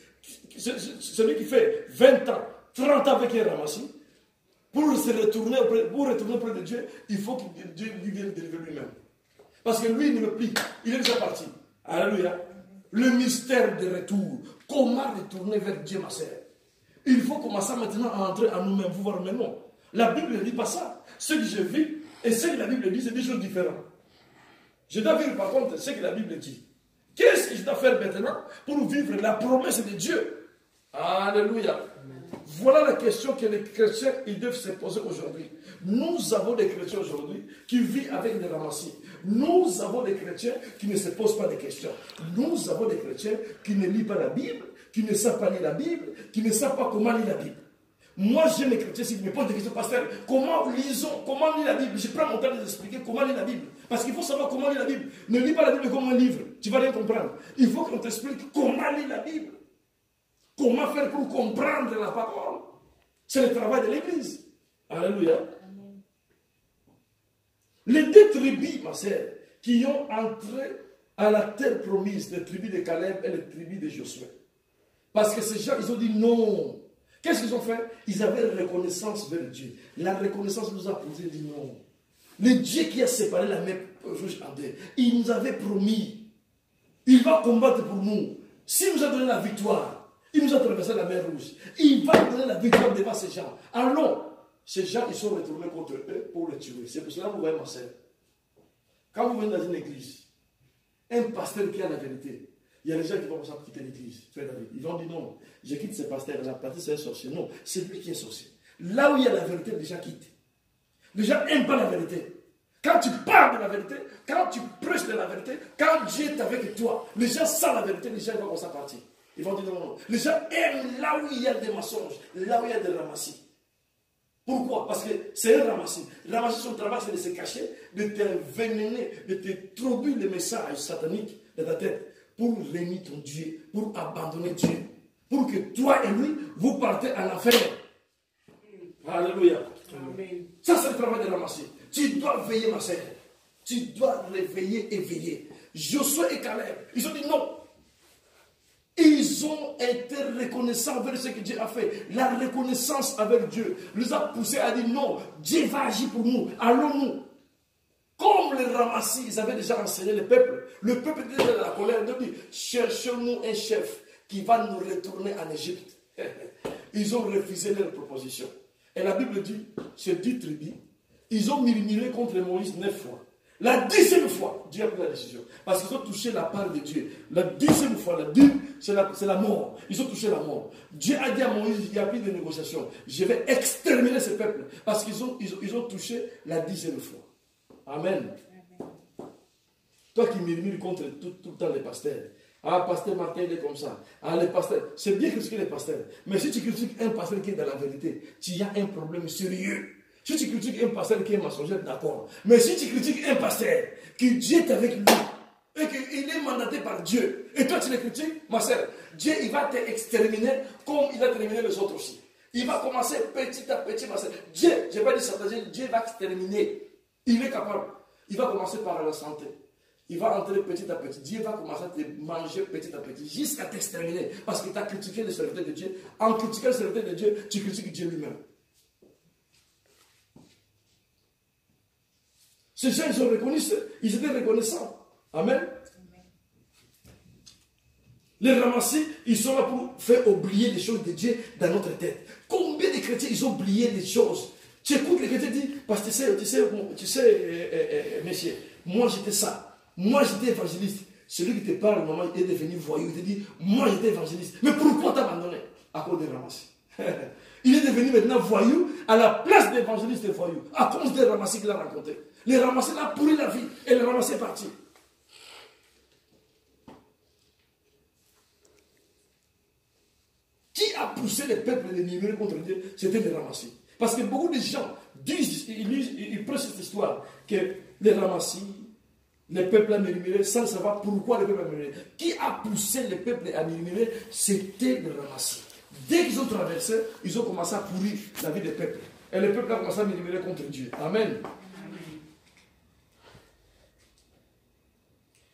[SPEAKER 1] Celui qui fait 20 ans, 30 ans avec un ramassis, pour retourner auprès de Dieu, il faut que Dieu lui vienne délivrer lui-même. Parce que lui, il ne veut plus. Il est déjà parti. Alléluia. Le mystère de retour. Comment retourner vers Dieu, ma sœur? Il faut commencer maintenant à entrer en nous-mêmes. Vous voir maintenant. La Bible ne dit pas ça. Ce que je vis et ce que la Bible dit, c'est des choses différentes. Je dois vivre par contre ce que la Bible dit. Qu'est-ce que je dois faire maintenant pour vivre la promesse de Dieu? Alléluia. Voilà la question que les chrétiens ils doivent se poser aujourd'hui. Nous avons des chrétiens aujourd'hui qui vivent avec des ramassis. Nous avons des chrétiens qui ne se posent pas de questions. Nous avons des chrétiens qui ne lisent pas la Bible, qui ne savent pas lire la Bible, qui ne savent pas comment lire la Bible. Moi, j'ai mes chrétiens qui me posent des questions, pasteur, comment lire la Bible? Je prends mon temps de expliquer comment lire la Bible. Parce qu'il faut savoir comment lire la Bible. Ne lis pas la Bible comme un livre, tu ne vas rien comprendre. Il faut qu'on t'explique comment lire la Bible. Comment faire pour comprendre la parole? C'est le travail de l'Église. Alléluia. Les 2 tribus, ma sœur, qui ont entré à la terre promise, les tribus de Caleb et les tribus de Josué. Parce que ces gens, ils ont dit non. Qu'est-ce qu'ils ont fait? Ils avaient reconnaissance vers Dieu. La reconnaissance nous a posé, dit non. Le Dieu qui a séparé la mer rouge en deux, il nous avait promis, il va combattre pour nous. S'il nous a donné la victoire, il nous a traversé la mer rouge, il va donner la victoire devant ces gens. Alors, ces gens, ils sont retournés contre eux pour les tuer. C'est pour cela que vous voyez ma sœur. Quand vous venez dans une église, un pasteur qui a la vérité, il y a des gens qui vont quitter l'église. Ils vont dire non, je quitte ce pasteur, la partie c'est un sorcier. Non, c'est lui qui est sorcier. Là où il y a la vérité, les gens quittent. Les gens n'aiment pas la vérité. Quand tu parles de la vérité, quand tu prêches de la vérité, quand Dieu est avec toi, les gens savent la vérité, les gens vont commencer à partir. Ils vont dire non, non. Les gens aiment là où il y a des mensonges, là où il y a des ramassis. Pourquoi? Parce que c'est un ramassis. Ramassis, son travail, c'est de se cacher, de t'envenener, de te troubler les messages sataniques de ta tête pour renier ton Dieu, pour abandonner Dieu, pour que toi et lui, vous partez en enfer. Alléluia.
[SPEAKER 3] Amen.
[SPEAKER 1] Ça, c'est le travail de ramasser. Tu dois veiller, ma sœur. Tu dois réveiller et veiller. Josué et Caleb, ils ont dit non. Ils ont été reconnaissants avec ce que Dieu a fait. La reconnaissance avec Dieu les a poussés à dire non, Dieu va agir pour nous. Allons-nous. Comme les ramassis, ils avaient déjà enseigné le peuple était dans la colère. Ils ont dit, cherchons-nous un chef qui va nous retourner en Égypte. Ils ont refusé leur proposition. Et la Bible dit, ces 10 tribus, ils ont murmuré contre Moïse 9 fois. La 10e fois, Dieu a pris la décision. Parce qu'ils ont touché la part de Dieu. La 10e fois, la 10, c'est la mort. Ils ont touché la mort. Dieu a dit à Moïse, il n'y a plus de négociation. Je vais exterminer ce peuple. Parce qu'ils ont touché la 10e fois. Amen. Toi qui murmures contre tout le temps les pasteurs. Ah, pasteur Martin, il est comme ça. Ah, les pasteurs. C'est bien critiquer les pasteurs. Mais si tu critiques un pasteur qui est dans la vérité, tu as un problème sérieux. Si tu critiques un pasteur qui est mensonger, d'accord. Mais si tu critiques un pasteur qui Dieu est avec lui et qu'il est mandaté par Dieu, et toi tu le critiques, ma soeur, Dieu il va t'exterminer comme il a terminé les autres aussi. Il va commencer petit à petit, ma soeur. Dieu, je ne vais pas dire ça, Dieu va t'exterminer. Il est capable. Il va commencer par la santé. Il va entrer petit à petit. Dieu va commencer à te manger petit à petit jusqu'à t'exterminer. Parce que tu as critiqué le serviteur de Dieu. En critiquant le serviteur de Dieu, tu critiques Dieu lui-même. Ces gens, ils ont reconnu, ils étaient reconnaissants. Amen. Les ramassis, ils sont là pour faire oublier les choses de Dieu dans notre tête. Combien de chrétiens, ils ont oublié les choses? Tu écoutes les chrétiens dire, parce que tu sais, monsieur, moi j'étais ça. Moi j'étais évangéliste. Celui qui te parle, maman, est devenu voyou. Il te dit, moi j'étais évangéliste. Mais pourquoi t'as abandonné? À cause des ramassis. Il est devenu maintenant voyou à la place d'évangéliste et voyou. À cause des ramassis qu'il a rencontrés. Les ramassis l'ont pourri la vie. Et les ramassis est parti. Qui a poussé les peuples de murmurer contre Dieu? C'était les ramassis. Parce que beaucoup de gens disent, ils prennent cette histoire, que les ramassis, les peuples à murmurer sans savoir pourquoi les peuples à murmurer. Qui a poussé les peuples à murmurer? C'était les ramassis. Dès qu'ils ont traversé, ils ont commencé à pourrir la vie des peuples. Et les peuples ont commencé à murmurer contre Dieu. Amen.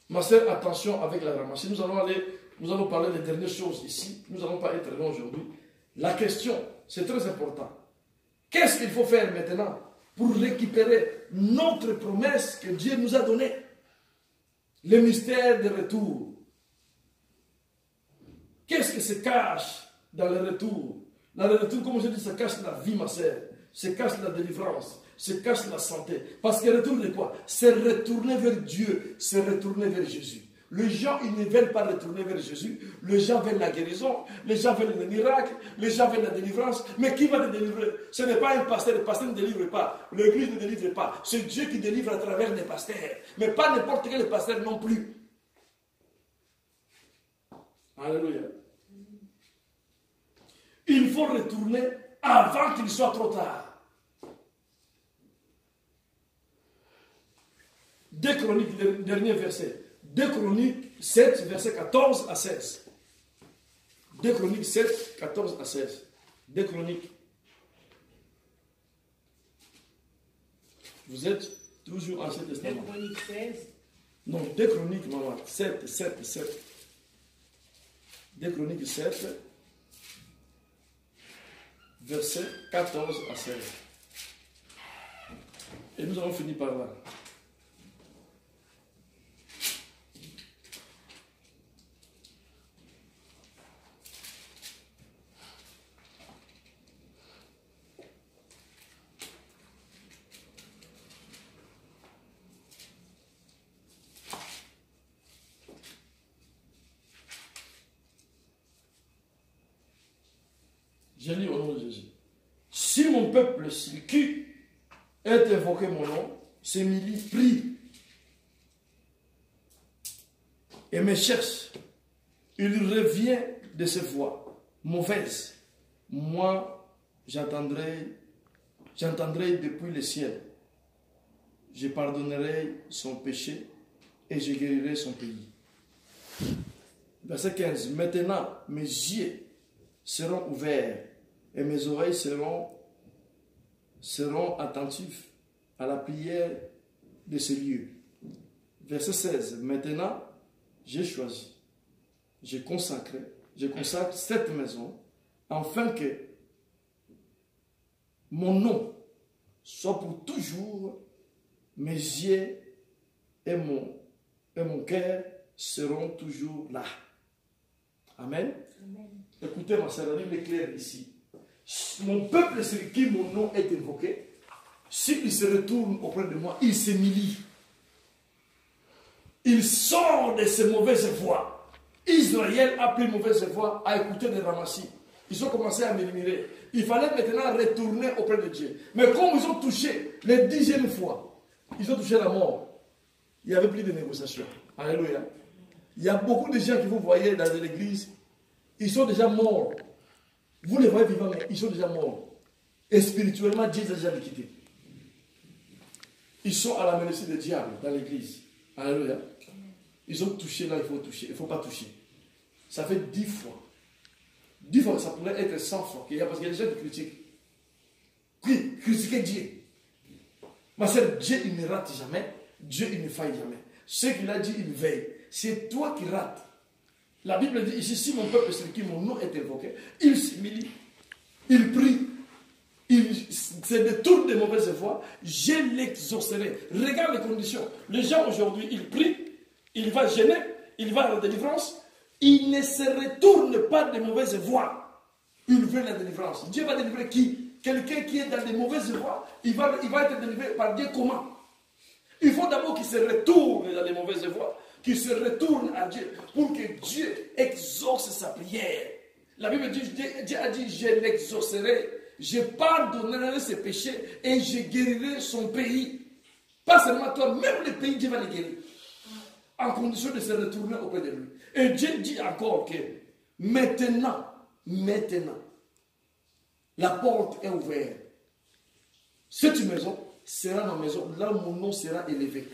[SPEAKER 1] Ma soeur, attention avec la ramassie. Nous allons parler des dernières choses ici. Nous n'allons pas être long aujourd'hui. La question, c'est très important. Qu'est-ce qu'il faut faire maintenant pour récupérer notre promesse que Dieu nous a donnée? Le mystère du retour. Qu'est-ce qui se cache dans le retour? Dans le retour, comme je dis, se cache la vie, ma soeur. Se cache la délivrance. Se cache la santé. Parce que le retour de quoi? C'est retourner vers Dieu. C'est retourner vers Jésus. Les gens, ils ne veulent pas retourner vers Jésus. Les gens veulent la guérison. Les gens veulent le miracle. Les gens veulent la délivrance. Mais qui va te délivrer? Ce n'est pas un pasteur. Le pasteur ne délivre pas. L'église ne délivre pas. C'est Dieu qui délivre à travers les pasteurs. Mais pas n'importe quel pasteur non plus. Alléluia. Il faut retourner avant qu'il soit trop tard. 2 Chroniques, le dernier verset. 2 Chroniques 7, verset 14 à 16. 2 Chroniques 7, 14 à 16. 2 Chroniques. Vous êtes toujours Ancien Testament.
[SPEAKER 3] 2 Chroniques 16.
[SPEAKER 1] Non, 2 Chroniques, maman. 7. 2 Chroniques 7, verset 14 à 16. Et nous avons fini par là. Je lis au nom de Jésus. Si mon peuple, qui est invoqué mon nom, s'humilie, prie et me cherche, il revient de ses voies mauvaises. Moi, j'entendrai depuis le ciel. Je pardonnerai son péché et je guérirai son pays. Verset 15. Maintenant, mes yeux seront ouverts et mes oreilles seront attentifs à la prière de ce lieu. Verset 16. Maintenant, j'ai choisi, je consacre cette maison afin que mon nom soit pour toujours, mes yeux et mon cœur seront toujours là. Amen. Amen. Écoutez, ma sœur, la Bible est claire ici. Mon peuple sur qui mon nom est invoqué, s'il se retourne auprès de moi, il s'humilie. Il sort de ses mauvaises voies. Israël a pris mauvaise voie à écouter des ramassis. Ils ont commencé à murmurer. Il fallait maintenant retourner auprès de Dieu. Mais comme ils ont touché les 10e fois, ils ont touché la mort. Il n'y avait plus de négociation. Alléluia. Il y a beaucoup de gens que vous voyez dans l'église, ils sont déjà morts. Vous les voyez vivants, mais ils sont déjà morts. Et spirituellement, Dieu les a déjà quittés. Ils sont à la merci du diable dans l'église. Alléluia. Ils ont touché là, il faut toucher. Il ne faut pas toucher. Ça fait 10 fois. 10 fois, ça pourrait être 100 fois. Parce qu'il y a des gens qui critiquent. Oui, critiquer Dieu. Ma sœur, Dieu, il ne rate jamais. Dieu, il ne faille jamais. Ce qu'il a dit, il veille. C'est toi qui rates. La Bible dit ici, si mon peuple sur qui mon nom est invoqué, il s'humilie, il prie, il se détourne des mauvaises voies, je l'exaucerai. Regarde les conditions. Les gens aujourd'hui, ils prient, il va gêner, il va à la délivrance, il ne se retourne pas des mauvaises voies. Il veut la délivrance. Dieu va délivrer qui? Quelqu'un qui est dans des mauvaises voies, il va être délivré par Dieu comment? Il faut d'abord qu'il se retourne dans les mauvaises voies, qu'il se retourne à Dieu pour que Dieu exauce sa prière. La Bible dit, Dieu a dit, je l'exaucerai, je pardonnerai ses péchés et je guérirai son pays. Pas seulement toi, même le pays, Dieu va le guérir. En condition de se retourner auprès de lui. Et Dieu dit encore que maintenant, la porte est ouverte. Cette maison sera ma maison, là où mon nom sera élevé.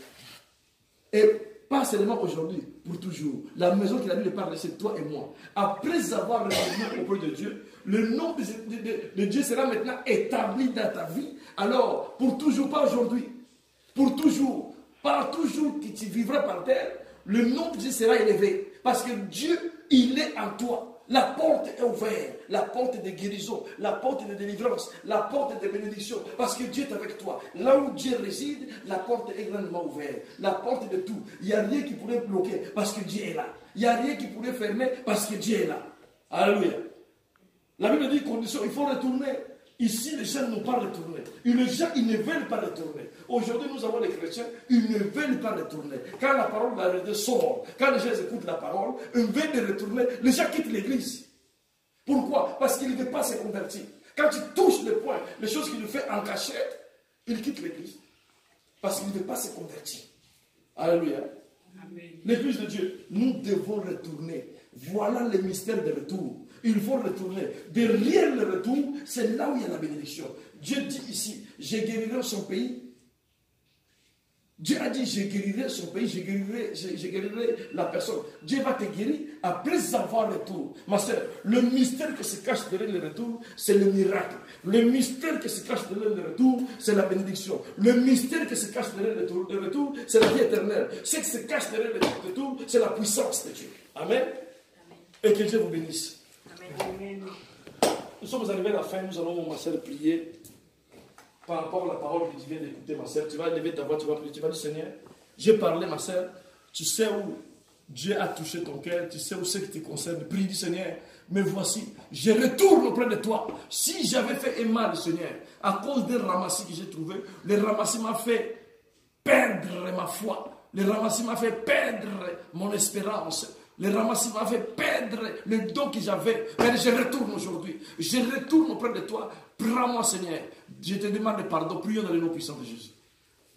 [SPEAKER 1] Et pas seulement aujourd'hui, pour toujours. La maison qu'il a dit de parler, c'est toi et moi. Après avoir retourné auprès de Dieu, le nom de Dieu sera maintenant établi dans ta vie. Alors, pour toujours, pas aujourd'hui, pour toujours, pas toujours que tu vivras par terre, le nom de Dieu sera élevé. Parce que Dieu, il est en toi. La porte est ouverte, la porte de guérison, la porte de délivrance, la porte de bénédiction, parce que Dieu est avec toi. Là où Dieu réside, la porte est grandement ouverte, la porte de tout. Il n'y a rien qui pourrait bloquer, parce que Dieu est là. Il n'y a rien qui pourrait fermer, parce que Dieu est là. Alléluia. La Bible dit condition, il faut retourner. Ici, les gens n'ont pas retourné. Et les gens, ils ne veulent pas retourner. Aujourd'hui, nous avons les chrétiens, ils ne veulent pas retourner. Quand la parole de la vérité sort, quand les gens écoutent la parole, ils veulent retourner, les gens quittent l'église. Pourquoi? Parce qu'ils ne veulent pas se convertir. Quand tu touches le point, les choses qu'il fait en cachette, ils quittent l'église. Parce qu'ils ne veulent pas se convertir. Alléluia. L'église de Dieu, nous devons retourner. Voilà le mystère du retour. Il faut retourner. Derrière le retour, c'est là où il y a la bénédiction. Dieu dit ici, je guérirai son pays. Dieu a dit, je guérirai son pays, je guérirai la personne. Dieu va te guérir après avoir le retour. Ma soeur, le mystère qui se cache derrière le retour, c'est le miracle. Le mystère qui se cache derrière le retour, c'est la bénédiction. Le mystère qui se cache derrière le retour, c'est la vie éternelle. Ce qui se cache derrière le retour, c'est la puissance de Dieu. Amen. Et que Dieu vous bénisse.
[SPEAKER 3] Amen.
[SPEAKER 1] Nous sommes arrivés à la fin, nous allons, ma soeur, prier. Par rapport à la parole que tu viens d'écouter, ma soeur, tu vas lever ta voix, tu vas prier, tu vas dire, Seigneur, j'ai parlé, ma soeur, tu sais où Dieu a touché ton cœur, tu sais où c'est qui te concerne. Prie, dis, Seigneur, mais voici, je retourne auprès de toi. Si j'avais fait un mal, Seigneur, à cause des ramassis que j'ai trouvés, le ramassis m'a fait perdre ma foi. Le ramassis m'a fait perdre mon espérance. Le ramassis m'a fait perdre le don que j'avais. Mais je retourne aujourd'hui. Je retourne auprès de toi. Prends-moi, Seigneur. Je te demande pardon. Prions dans le nom puissant de Jésus.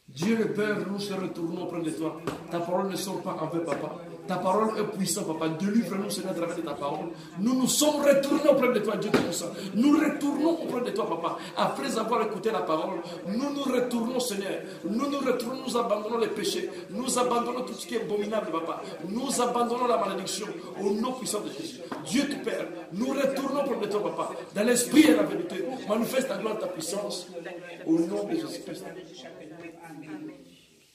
[SPEAKER 1] Dieu le Père, nous se retournons auprès de toi. Ta parole ne sort pas en vain, papa. Ta parole est puissante, papa. Délivre-nous, Seigneur, à travers de ta parole. Nous nous sommes retournés auprès de toi, Dieu Tout-Puissant. Nous retournons auprès de toi, papa. Après avoir écouté la parole, nous nous retournons, Seigneur. Nous nous retournons, nous abandonnons les péchés. Nous abandonnons tout ce qui est abominable, papa. Nous abandonnons la malédiction au nom puissant de Jésus. Dieu te Père, nous retournons auprès de toi, papa. Dans l'esprit et la vérité, manifeste ta gloire, ta puissance. Au nom de Jésus-Christ.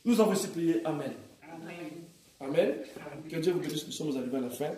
[SPEAKER 1] Nous avons aussi prié. Amen. Amen. Que Dieu vous bénisse. Nous sommes arrivés à la fin.